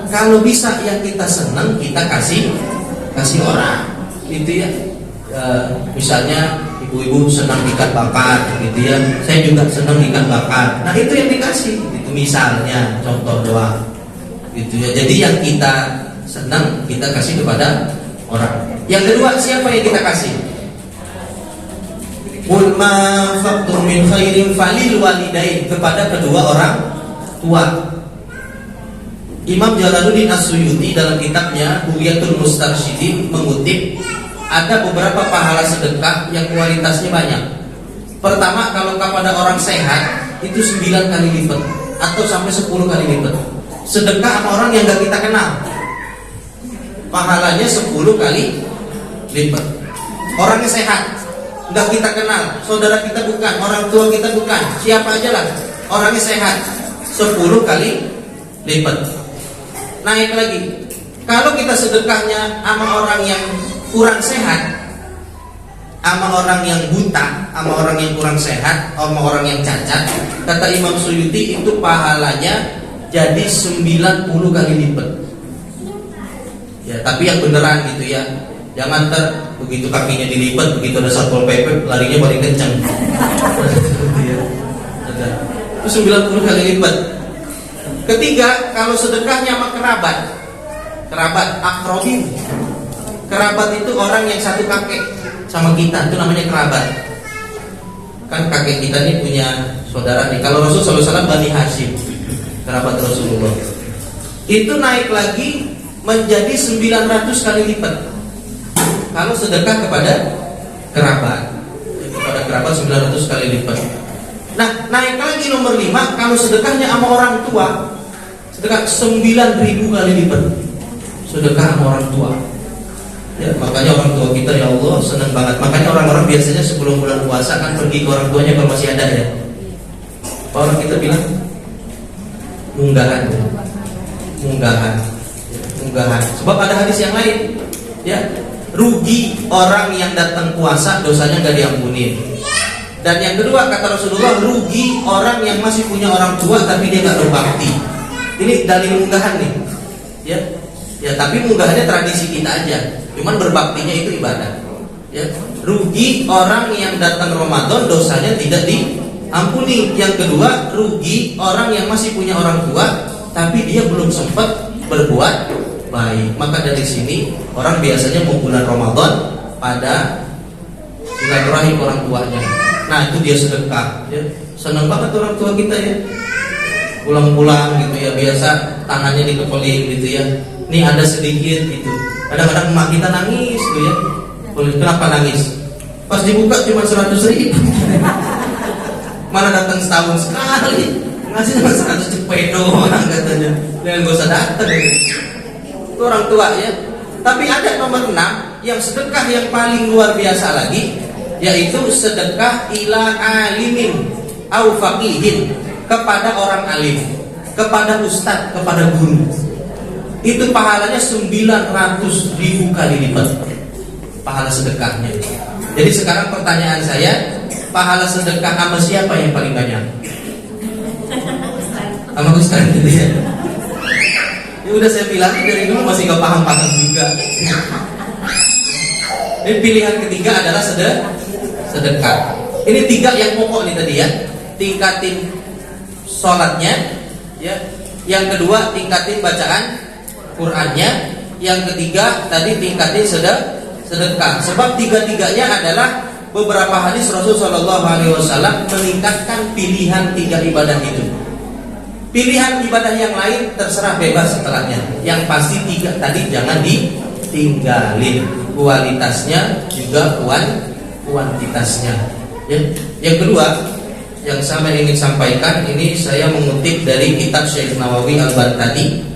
Kalau bisa yang kita senang kita kasih orang, gitu ya. Misalnya ibu-ibu senang ikan bakar gitu ya, saya juga senang ikan bakar. Nah itu yang dikasih, itu misalnya contoh doang gitu ya. Jadi yang kita senang kita kasih kepada orang. Yang kedua, siapa yang kita kasih? Qul ma anfaqtum min khairin falil walidain, kepada kedua orang tua. Imam Jalaluddin As-Suyuti dalam kitabnya Bughyatul Mustarsyidin mengutip ada beberapa pahala sedekah yang kualitasnya banyak. Pertama, kalau kepada orang sehat itu 9 kali lipat atau sampai 10 kali lipat. Sedekah sama orang yang gak kita kenal, pahalanya 10 kali lipat. Orangnya sehat, gak kita kenal, saudara kita bukan, orang tua kita bukan, siapa aja lah, orangnya sehat, 10 kali lipat. Naik lagi, kalau kita sedekahnya sama orang yang kurang sehat, sama orang yang buta, sama orang yang kurang sehat, sama orang yang cacat, kata Imam Suyuti itu pahalanya jadi 90 kali lipat. Ya, tapi yang beneran gitu ya. Jangan begitu kakinya dilipat, begitu ada satpol PP larinya paling kencang. Itu 90 kali lipat. Ketiga, kalau sedekahnya sama kerabat akrobin. Kerabat itu orang yang satu kakek sama kita, itu namanya kerabat. Kan kakek kita nih punya saudara nih. Kalau Rasul SAW Bani Hashim, kerabat Rasulullah. Itu naik lagi menjadi 900 kali lipat. Kalau sedekah kepada kerabat 900 kali lipat. Nah, naik lagi nomor 5, kalau sedekahnya sama orang tua, sedekah 9.000 kali lipat. Sedekah sama orang tua. Ya, makanya orang tua kita ya Allah senang banget. Makanya orang-orang biasanya sebelum bulan puasa kan pergi ke orang tuanya kalau masih ada ya. Orang kita bilang munggahan. Sebab ada hadis yang lain, ya, rugi orang yang datang puasa dosanya nggak diampuni. Dan yang kedua kata Rasulullah, rugi orang yang masih punya orang tua tapi dia nggak berbakti. Ini dalil munggahan nih, ya. Ya, tapi munggahannya tradisi kita aja. Cuman berbaktinya itu ibadah. Ya, rugi orang yang datang Ramadan dosanya tidak diampuni. Yang kedua, rugi orang yang masih punya orang tua tapi dia belum sempat berbuat baik. Maka dari sini orang biasanya mau bulan Ramadan pada silaturahim orang tuanya. Nah, itu dia sedekah. Ya, senang banget orang tua kita ya. Pulang-pulang gitu ya, biasa tangannya dikepelin gitu ya. Nih ada sedikit gitu. Kadang-kadang emak kita nangis tuh ya. Kenapa nangis? Pas dibuka cuma 100.000. Mana datang setahun sekali, ngasih cuma 100 cepet doang katanya. Dan gak usah datang ya. Itu orang tua ya. Tapi ada nomor 6 yang sedekah yang paling luar biasa lagi, yaitu sedekah ila alimin au faqihin, kepada orang alim, kepada ustadz, kepada guru. Itu pahalanya 900.000 kali lipat pahala sedekahnya. Jadi sekarang pertanyaan saya, pahala sedekah sama siapa yang paling banyak? Sama ustadz gitu ya. Ini udah saya bilang dari dulu masih gak paham-paham juga. Ini pilihan ketiga adalah sedekah. Ini 3 yang pokok nih tadi ya. Tingkatin sholatnya, ya. Yang kedua tingkatin bacaan Qur'annya. Yang ketiga tadi tingkatin sedekah. Sebab 3-tiganya adalah beberapa hadis Rasul Shallallahu Alaihi Wasallam meningkatkan pilihan 3 ibadah itu. Pilihan ibadah yang lain terserah bebas setelahnya. Yang pasti 3 tadi jangan ditinggalin. Kualitasnya juga kuantitasnya. Ya. Yang kedua yang saya ingin sampaikan, ini saya mengutip dari kitab Syekh Nawawi Al-Baghdadi.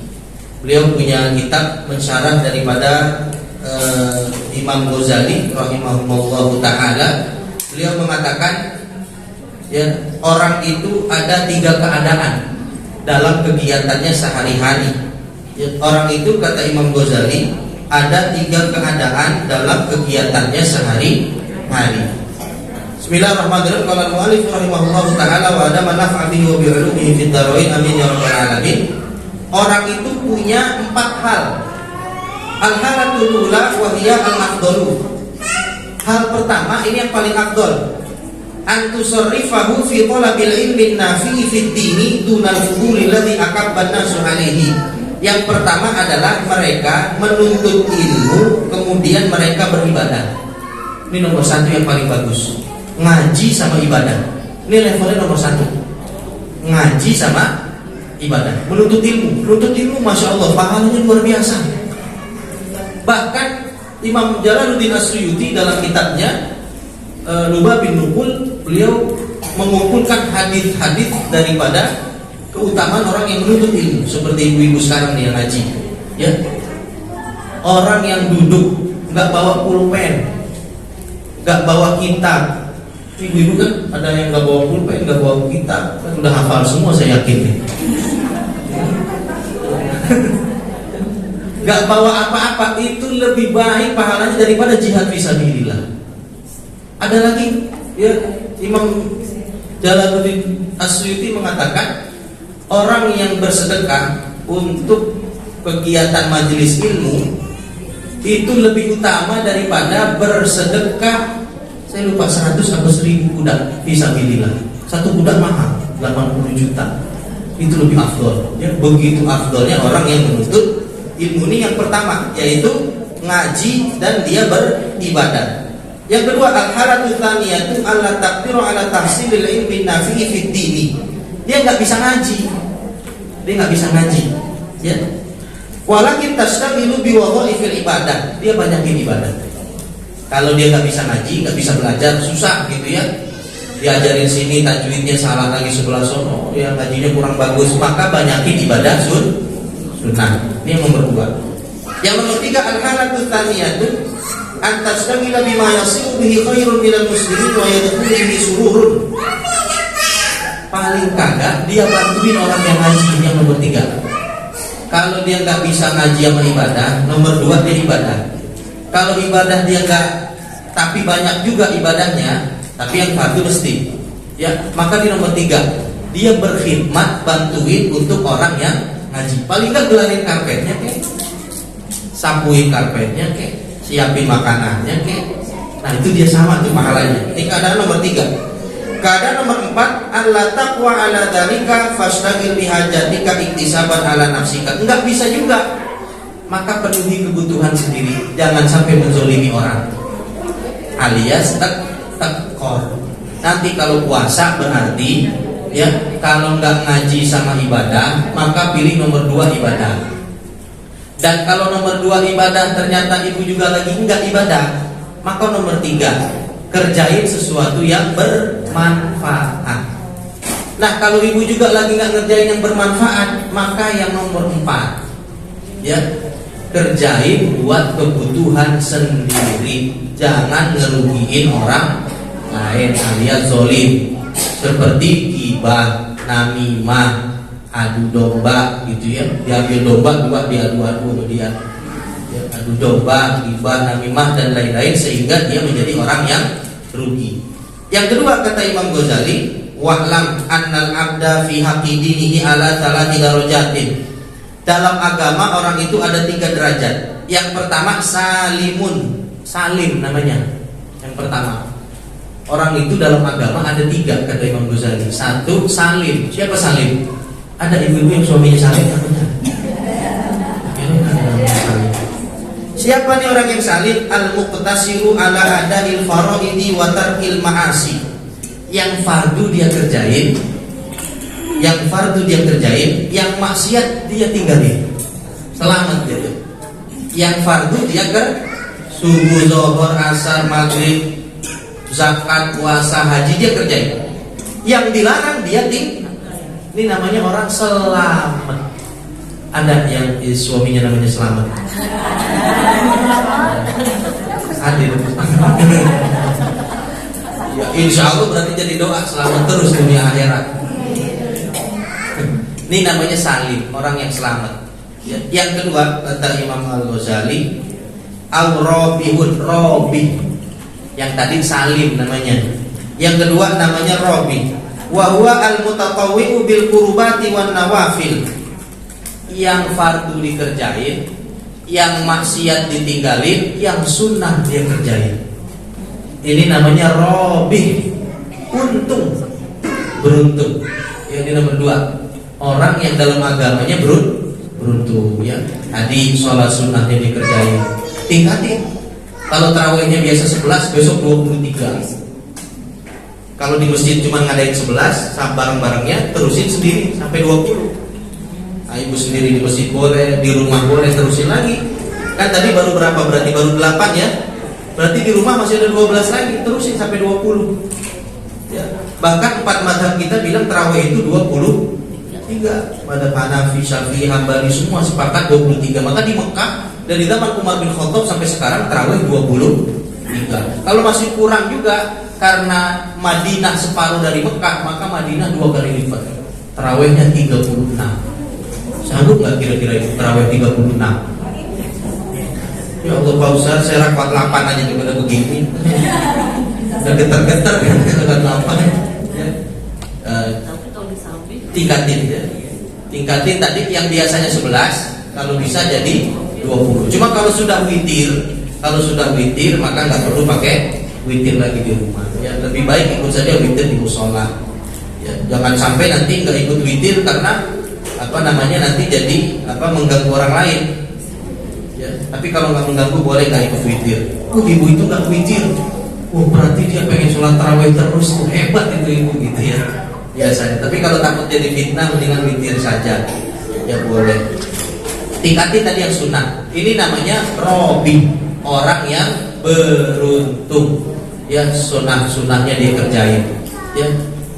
Beliau punya kitab mensyarah daripada Imam Ghazali rahimahullahu taala. Beliau mengatakan, ya, orang itu ada 3 keadaan dalam kegiatannya sehari-hari. Ya, orang itu kata Imam Ghazali ada 3 keadaan dalam kegiatannya sehari-hari. Bismillahirrahmanirrahim. Qala al-mu'allif rahimahullahu taala wa adama naf'abihi wa bi'ulumihi fid dharain amin ya rabbal alamin. Orang itu punya 4 hal. Al-halatul ula wa hiya al-afdalu. Hal pertama ini yang paling afdol, antusarrifahu fi talabil ilmi nafi'i fid dini dunal fuduli alladhi akabban nasu alaihi. Yang pertama adalah mereka menuntut ilmu kemudian mereka beribadah. Ini nomor satu yang paling bagus. Ngaji sama ibadah. Ini levelnya nomor satu. Ngaji sama ibadah. Menuntut ilmu, masya Allah, pahalanya luar biasa. Bahkan Imam Jalaluddin As-Suyuti dalam kitabnya Lubab bin Nuqul, beliau mengumpulkan hadis-hadis daripada keutamaan orang yang menuntut ilmu, seperti ibu-ibu sekarang nih yang ngaji, ya. Orang yang duduk nggak bawa pulpen, nggak bawa kitab. Ibu-ibu kan ada yang nggak bawa pulpen, nggak bawa kitab, kan udah hafal semua saya yakin. Nggak bawa apa-apa, itu lebih baik pahalanya daripada jihad fisabilillah. Ada lagi, ya, Imam Jalaluddin As-Suyuti mengatakan orang yang bersedekah untuk kegiatan majelis ilmu itu lebih utama daripada bersedekah, saya lupa 100 atau 1000 budak fisabilillah. Satu budak mahal 80 juta. Itu lebih afdol, ya. Begitu afdolnya orang yang menuntut ilmu ini. Yang pertama yaitu ngaji dan dia beribadah. Yang kedua, al-halatu tsaniyatu alla taqdiru ala tahsilil ilmi nafi'i fid dini. Dia nggak bisa ngaji. Ya. Walakin tastaghilu bi wadhaifil ibadah. Dia banyakin ibadah. Kalau dia nggak bisa ngaji, nggak bisa belajar, susah gitu ya. Diajarin sini tajwidnya salah lagi sebelah sono, ya ngajinya kurang bagus, maka banyakin ibadah sunnah. Ini yang nomor 2. Yang nomor 3, al-halatu tsaniyatu antastamila bima yasiru bihi khairun minal muslimin wa yadkhulu bihi sururun. Paling kagak dia bantuin orang yang ngaji. Yang nomor 3, kalau dia nggak bisa ngaji sama ibadah, nomor 2 dia ibadah. Kalau ibadah dia nggak, tapi banyak juga ibadahnya, tapi yang fardu mesti, ya, maka di nomor 3 dia berkhidmat, bantuin untuk orang yang ngaji. Paling nggak gelarin karpetnya kek, sapuin karpetnya kek, siapin makanannya kek. Nah itu dia sama tuh pahalanya. Ini keadaan nomor 3. Keadaan nomor 4, alla taqwa ala dzalika fashtagil bihajatika iktisaban ala nafsika. Enggak bisa juga, maka penuhi kebutuhan sendiri, jangan sampai menzolimi orang. Alias tekor. Nanti kalau puasa berarti, ya, kalau nggak ngaji sama ibadah, maka pilih nomor 2 ibadah. Dan kalau nomor 2 ibadah ternyata ibu juga lagi enggak ibadah, maka nomor 3 kerjain sesuatu yang bermanfaat. Nah kalau ibu juga lagi nggak ngerjain yang bermanfaat, maka yang nomor 4, ya, kerjain buat kebutuhan sendiri, jangan ngerugiin orang lain alias zolim, seperti gibah, namimah, adu domba gitu ya. Diambil domba juga diadu-adu sama dia, ya, adu domba, gibah, namimah dan lain-lain, sehingga dia menjadi orang yang rugi. Yang kedua kata Imam Ghazali, wa'lam annal abda fi haqqi dinihi ala 3 darajatin. Dalam agama orang itu ada 3 derajat. Yang pertama salimun, salim namanya. Yang pertama, orang itu dalam agama ada 3 kata Imam Ghazali. 1 salim. Siapa salim? Ada ibu-ibu yang suaminya salim? Siapa nih orang yang salim? Al-muqtasiru ala ada'il faraidi wa tarkil ma'asi. Yang fardu dia kerjain, yang maksiat dia tinggalin. Selamat dia. Yang fardu dia subuh, zuhur, asar, maghrib, zakat, puasa, haji dia kerjain. Yang dilarang dia tinggal. Ini namanya orang selamat. Ada yang suaminya namanya selamat? Hadir. Ya, insya Allah berarti jadi doa selamat terus dunia akhirat. Ini namanya salim, orang yang selamat. Ya. Yang kedua kata Imam Al-Ghazali, al-robihun, robih. Yang tadi salim namanya. Yang kedua namanya robih. Wa huwa al-mutatawwi'u bil qurbati wan nawafil. Yang fardu dikerjain, yang maksiat ditinggalin, yang sunnah dia kerjain. Ini namanya robih, untung, beruntung. Yang ini nomor 2, orang yang dalam agamanya beruntung ya. Tadi sholat sunnahnya dikerjain, tingkatin. Kalau tarawihnya biasa 11, besok 23. Kalau di masjid cuma ngadain 11, bareng-barengnya terusin sendiri sampai 20. Nah, ibu sendiri di masjid boleh, di rumah boleh, terusin lagi. Kan tadi baru berapa? Berarti baru 8 ya. Berarti di rumah masih ada 12 lagi, terusin sampai 20 ya. Bahkan 4 mazhab kita bilang tarawih itu 23. Pada Hanafi, Syafi'i, Hambali semua sepakat 23. Maka di Mekah dari zaman Umar bin Khattab sampai sekarang tarawih 23. Kalau masih kurang juga karena Madinah separuh dari Mekah, maka Madinah 2 kali lipat. Tarawihnya 36. Sanggup nggak kira-kira itu tarawih 36? Ya Allah Pak Ustaz, saya rapat 8 aja juga udah begini. Udah getar-getar kan, udah 8 ya. Tingkatin ya. Tingkatin tadi yang biasanya 11, kalau bisa jadi 20. Cuma kalau sudah witir, maka nggak perlu pakai witir lagi di rumah. Ya, lebih baik ikut saja witir di musola. Ya, jangan sampai nanti nggak ikut witir karena nanti jadi mengganggu orang lain. Ya, tapi kalau nggak mengganggu boleh nggak ikut witir. Ibu itu nggak witir. Berarti dia pengen sholat tarawih terus. Hebat itu ibu gitu ya. Biasanya. Tapi kalau takut jadi fitnah, mendingan witir saja. Ya boleh. Tingkatin tadi yang sunnah. Ini namanya robi, orang yang beruntung. Ya, sunnahnya dia kerjain. Ya,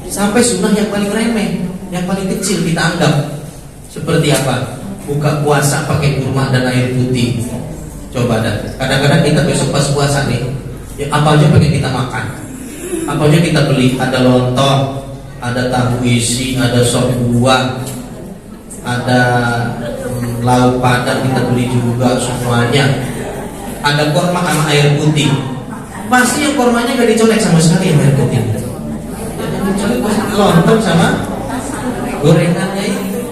sampai sunnah yang paling remeh, yang paling kecil kita anggap. Seperti apa? Buka puasa pakai kurma dan air putih. Coba dah. Kadang-kadang kita besok pas puasa nih, ya apa aja pengen kita makan. Apa aja kita beli. Ada lontong, ada tahu isi, ada sop buah, ada lauk padang kita beli juga semuanya. Ada kurma sama air putih. Pasti yang kurmanya gak dicolek sama sekali yang air putih. Lontong sama gorengannya itu.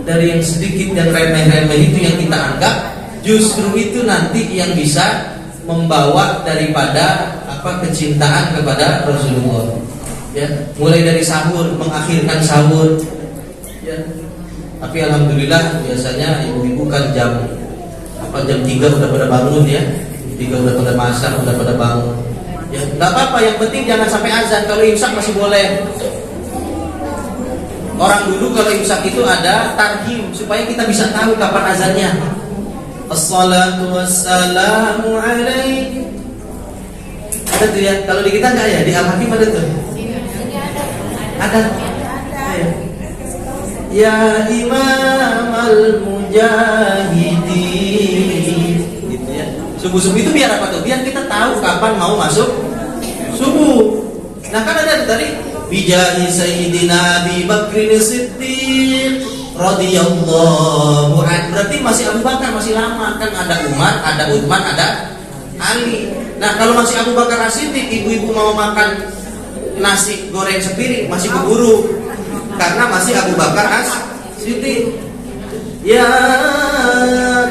Dari yang sedikit dan remeh-remeh itu yang kita anggap, justru itu nanti yang bisa membawa daripada kecintaan kepada Rasulullah. Ya, mulai dari sahur, mengakhirkan sahur. Ya. Tapi alhamdulillah biasanya ibu-ibu kan jam 3 udah pada bangun ya. 3 udah pada masak, udah pada bangun. Ya, nggak apa-apa, yang penting jangan sampai azan. Kalau imsak masih boleh. Orang dulu kalau imsak itu ada tarhim supaya kita bisa tahu kapan azannya. Assalatu wassalamu alaik. Ada tuh ya. Kalau di kita enggak ya? Di Al-Hakim ada tuh. Ada. Ya Imam al-Mujahidin. Gitu ya. Subuh-subuh itu biar apa tuh? Biar kita tahu kapan mau masuk subuh. Nah kan ada tadi bijahi Sayyidina Abi Bakrin Siddiq radhiyallahu anhu. Berarti masih Abu Bakar, masih lama. Kan ada Umar, ada Utsman, ada Ali. Nah kalau masih Abu Bakar As-Siddiq, ibu-ibu mau makan nasi goreng sepiring masih keburu karena masih Abu Bakar As-Siddiq. Ya,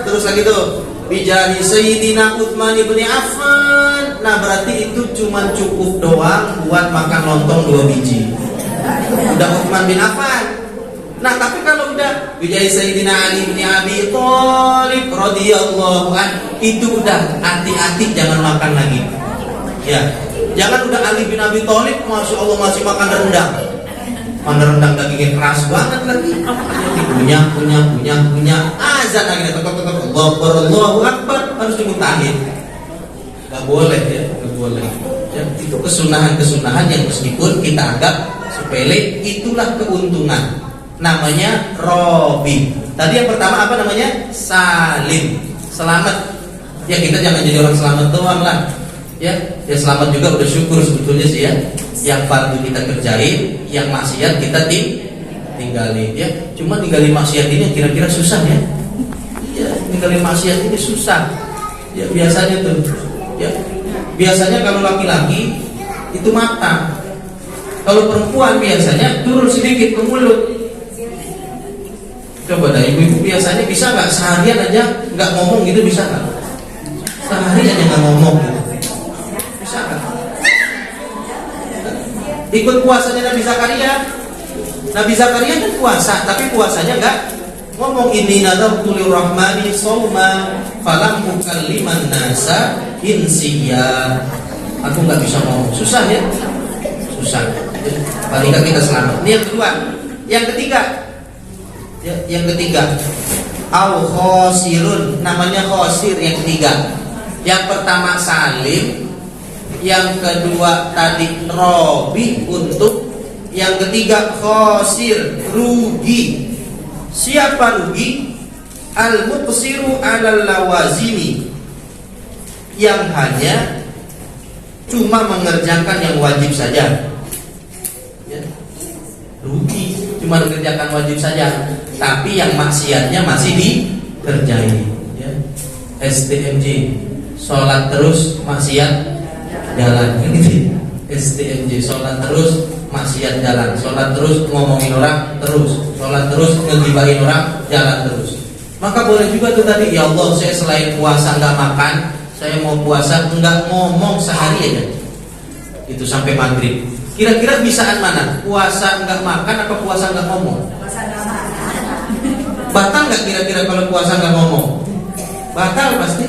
terus lagi tuh bijahi Sayyidina Utsman ibn Affan. Nah berarti itu cuma cukup doang buat makan lontong 2 biji. Udah Utsman bin Affan. Nah tapi kalau udah bijahi Sayyidina Ali bin Abi Thalib radhiyallahu anhu, itu udah hati-hati jangan makan lagi. Ya, jangan udah Ali bin Abi Thalib, masya Allah masih makan rendang. Mana rendang dagingnya keras banget lagi. Punya. Azan lagi tok. Allahu Akbar, harus dimutahin. Gak boleh ya, gak boleh. Ya, itu kesunahan yang meskipun kita anggap sepele, itulah keuntungan. Namanya robi. Tadi yang pertama apa namanya? Salim, selamat. Ya kita jangan jadi orang selamat doang lah. Ya selamat juga udah syukur sebetulnya sih ya. Yang fardu kita kerjain, yang maksiat kita tinggalin ya. Cuma tinggalin maksiat ini kira-kira susah ya. Ya, tinggalin maksiat ini susah. Ya biasanya tuh. Ya, biasanya kalau laki-laki itu mata. Kalau perempuan biasanya turun sedikit ke mulut. Coba dah ibu-ibu biasanya bisa nggak seharian aja nggak ngomong gitu, bisa nggak? Sehari aja nggak ngomong gitu. Bisa nggak? Ikut puasanya Nabi Zakaria. Nabi Zakaria kan puasa, tapi puasanya enggak ngomong ini nadartu lirrahmani shauma falam ukalliman nasa insiya. Aku nggak bisa ngomong. Susah ya? Susah. Paling nggak kita selamat. Ini yang kedua. Yang ketiga. Yang ketiga. Au khosirun, namanya khosir yang ketiga. Yang pertama salim, yang kedua tadi robi untuk, yang ketiga khosir, rugi. Siapa rugi? Al-muqsiru 'alal lawazimi, yang hanya cuma mengerjakan yang wajib saja. Ya. Rugi, cuma mengerjakan wajib saja, tapi yang maksiatnya masih dikerjai. Ya. STMJ, sholat terus maksiat jalan. Ini STMJ, sholat terus maksiat jalan, sholat terus ngomongin orang terus, sholat terus ngegibahin orang jalan terus. Maka boleh juga tuh tadi, ya Allah saya selain puasa nggak makan, saya mau puasa nggak ngomong sehari aja, itu sampai maghrib. Kira-kira bisaan mana? Puasa nggak makan apa puasa nggak ngomong? Batal nggak kira-kira kalau puasa nggak ngomong? Batal pasti.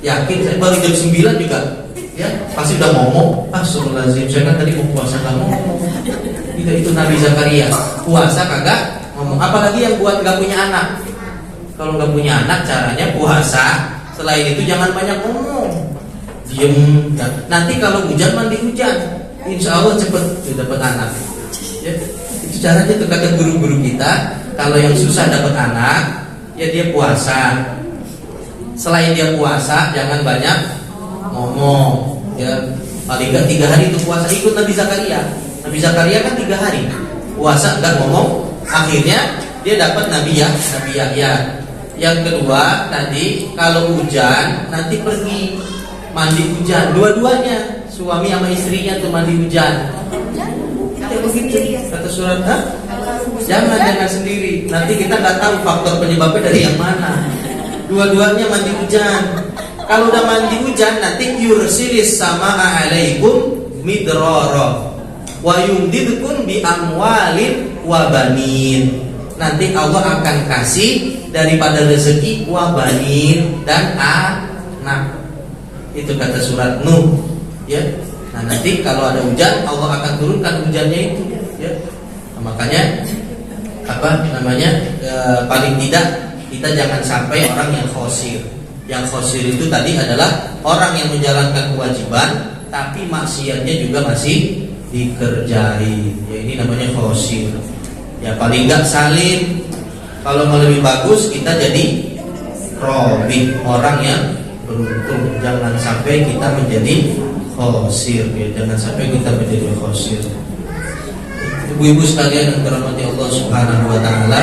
Yakin saya baru jam 9 juga, ya pasti udah ngomong. Astagfirullahaladzim, saya kan tadi mau puasa nggak ngomong. Itu Nabi Zakaria, puasa kagak ngomong. Apalagi yang buat nggak punya anak. Kalau nggak punya anak, caranya puasa. Selain itu jangan banyak ngomong, diem. Nanti kalau hujan mandi hujan, insya Allah cepet dapat anak. Ya, itu caranya tuh kata guru-guru kita. Kalau yang susah dapat anak, ya dia puasa. Selain dia puasa, jangan banyak ngomong. Ya, paling nggak 3 hari itu puasa. Ikut Nabi Zakaria. Nabi Zakaria kan 3 hari puasa nggak ngomong. Akhirnya dia dapat Nabi Yahya. Yang kedua tadi, kalau hujan nanti pergi mandi hujan, dua-duanya suami sama istrinya tuh mandi hujan. Ya begitu kata surat. Jangan sendiri. Nanti kita nggak tahu faktor penyebabnya dari yang mana. Dua-duanya mandi hujan. Kalau udah mandi hujan nanti yursilis sama alaikum midrara wa yumdidkum bi amwalin wa banin. Nanti Allah akan kasih daripada rezeki wabanin dan anak. Itu kata surat Nuh. Ya. Nah nanti kalau ada hujan, Allah akan turunkan hujannya itu. Ya. Nah, makanya paling tidak kita jangan sampai orang yang khosir. Yang khosir itu tadi adalah orang yang menjalankan kewajiban, tapi maksiatnya juga masih dikerjai. Ya ini namanya khosir. Ya paling enggak salim. Kalau mau lebih bagus kita jadi robi, orang yang beruntung. Jangan sampai kita menjadi khosir. Ya, jangan sampai kita menjadi khosir. Ibu-ibu sekalian yang dirahmati Allah Subhanahu wa taala.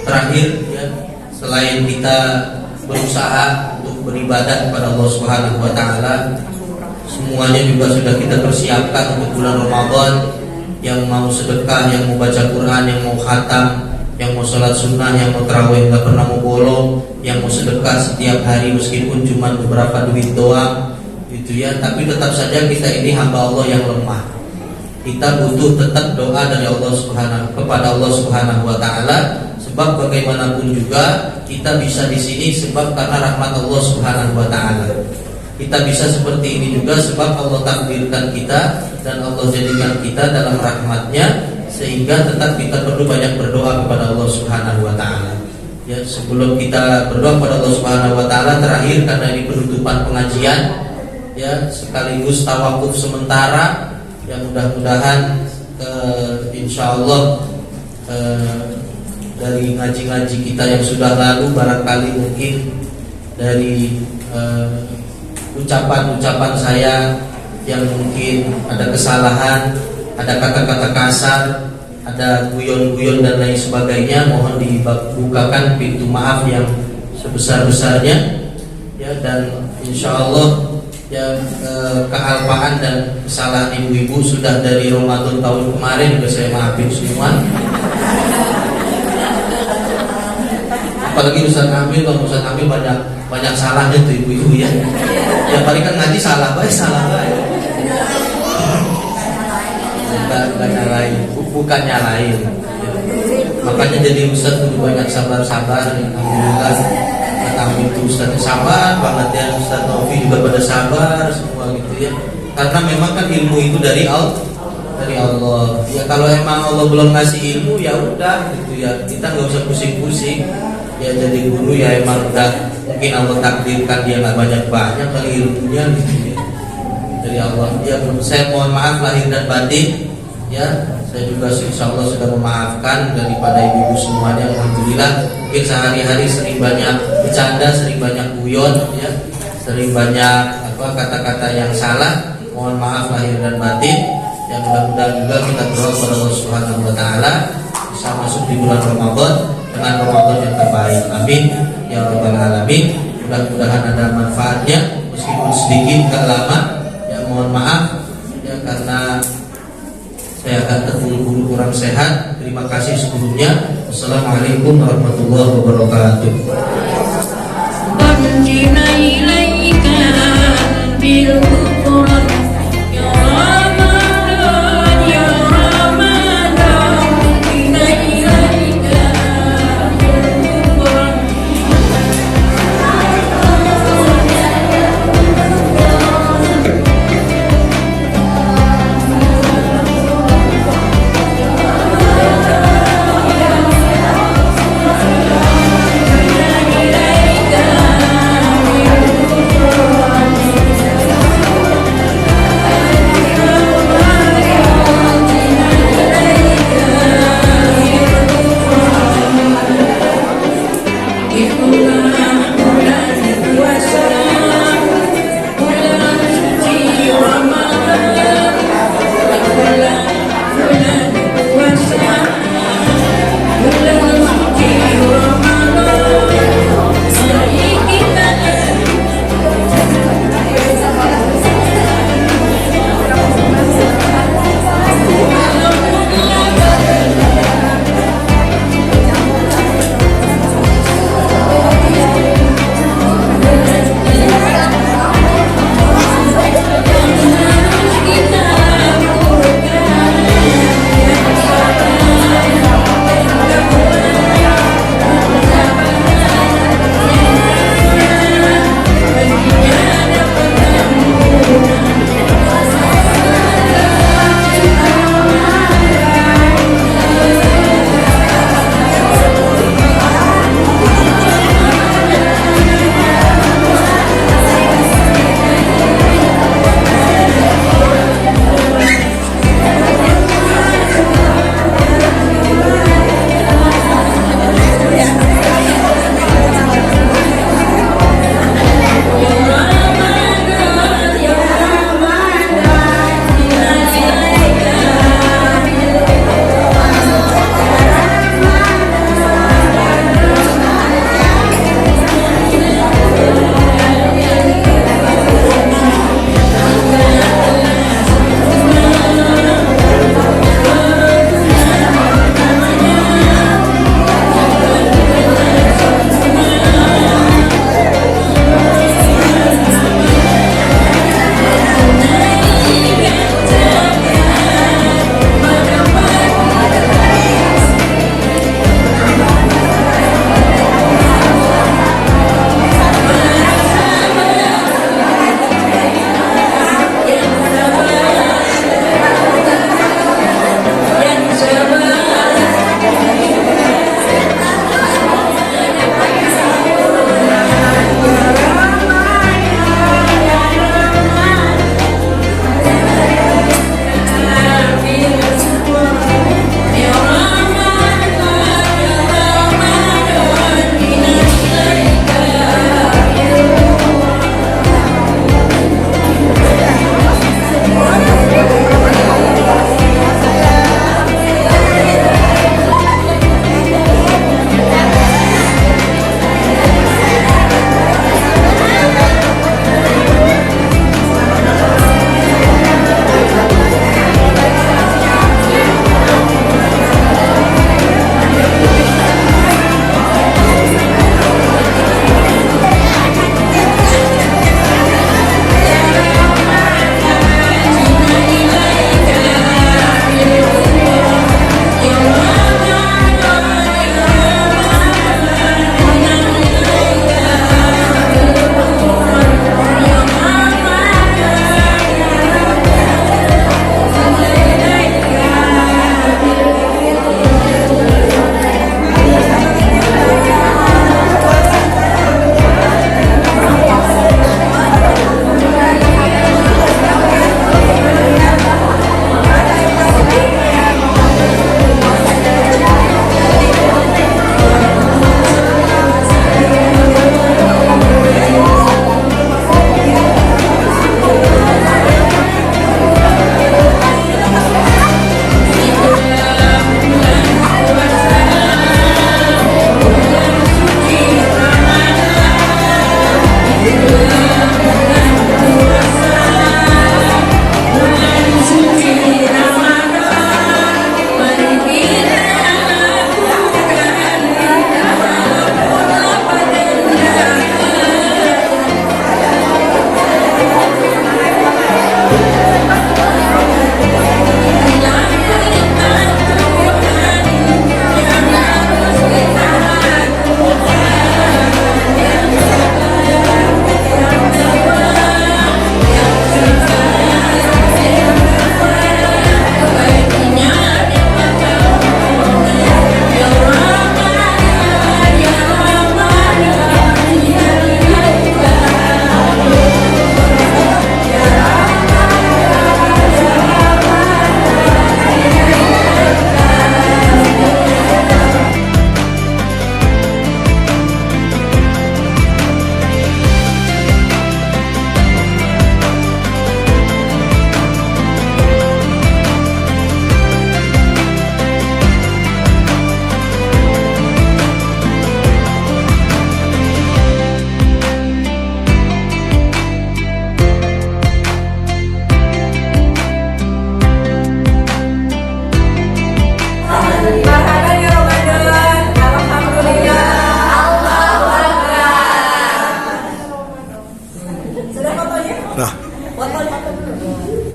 Terakhir ya, selain kita berusaha untuk beribadah kepada Allah Subhanahu wa taala, semuanya juga sudah kita persiapkan untuk bulan Ramadan. Yang mau sedekah, yang mau baca Quran, yang mau khatam, yang mau sholat sunnah, yang mau tarawih nggak pernah mau bolong, yang mau sedekah setiap hari meskipun cuma beberapa duit doang, gitu ya. Tapi tetap saja kita ini hamba Allah yang lemah. Kita butuh tetap doa dari Allah kepada Allah Subhanahu wa taala. Sebab bagaimanapun juga kita bisa di sini sebab karena rahmat Allah Subhanahu wa taala. Kita bisa seperti ini juga sebab Allah takdirkan kita dan Allah jadikan kita dalam rahmatnya, sehingga tetap kita perlu banyak berdoa kepada Allah Subhanahu wa taala. Ya, sebelum kita berdoa kepada Allah Subhanahu wa taala, terakhir karena ini penutupan pengajian ya, sekaligus tawakuf sementara, yang mudah-mudahan insyaallah dari ngaji-ngaji kita yang sudah lalu barangkali mungkin dari ucapan-ucapan saya yang mungkin ada kesalahan, ada kata-kata kasar, ada guyon-guyon dan lain sebagainya, mohon dibukakan pintu maaf yang sebesar-besarnya ya. Dan insyaallah ya, kealpaan dan kesalahan ibu-ibu sudah dari Ramadan tahun kemarin sudah saya maafin semua. Apalagi Ustaz Kamil, Bang Ustaz Kamil banyak salahnya tuh ibu-ibu ya. Ya paling kan ngaji salah baik. Enggak nyalain, bukan nyalain. Makanya jadi ustaz kudu banyak sabar-sabar. Alhamdulillah kami itu ustaznya sabar banget ya, Ustaz Novi juga pada sabar semua gitu ya. Karena memang kan ilmu itu dari Allah. Ya kalau emang Allah belum ngasih ilmu ya udah gitu ya. Kita nggak usah pusing-pusing. Ya jadi guru ya emang udah mungkin Allah takdirkan dia nggak banyak-banyak kali ilmunya gitu ya. Dari Allah. Ya saya mohon maaf lahir dan batin. Ya, saya juga insya Allah sudah memaafkan daripada ibu-ibu semuanya. Alhamdulillah. Mungkin sehari-hari sering banyak bercanda, sering banyak guyon, ya, sering banyak kata-kata yang salah. Mohon maaf lahir dan batin. Yang mudah-mudahan juga kita doa kepada Allah Subhanahu Wa Taala bisa masuk di bulan Ramadan dengan Ramadan yang terbaik. Amin ya Rabbal Alamin. Mudah-mudahan ada manfaatnya meskipun sedikit, gak lama. Ya mohon maaf ya karena saya akan terburu-buru kurang sehat. Terima kasih sebelumnya. Wassalamualaikum warahmatullahi wabarakatuh.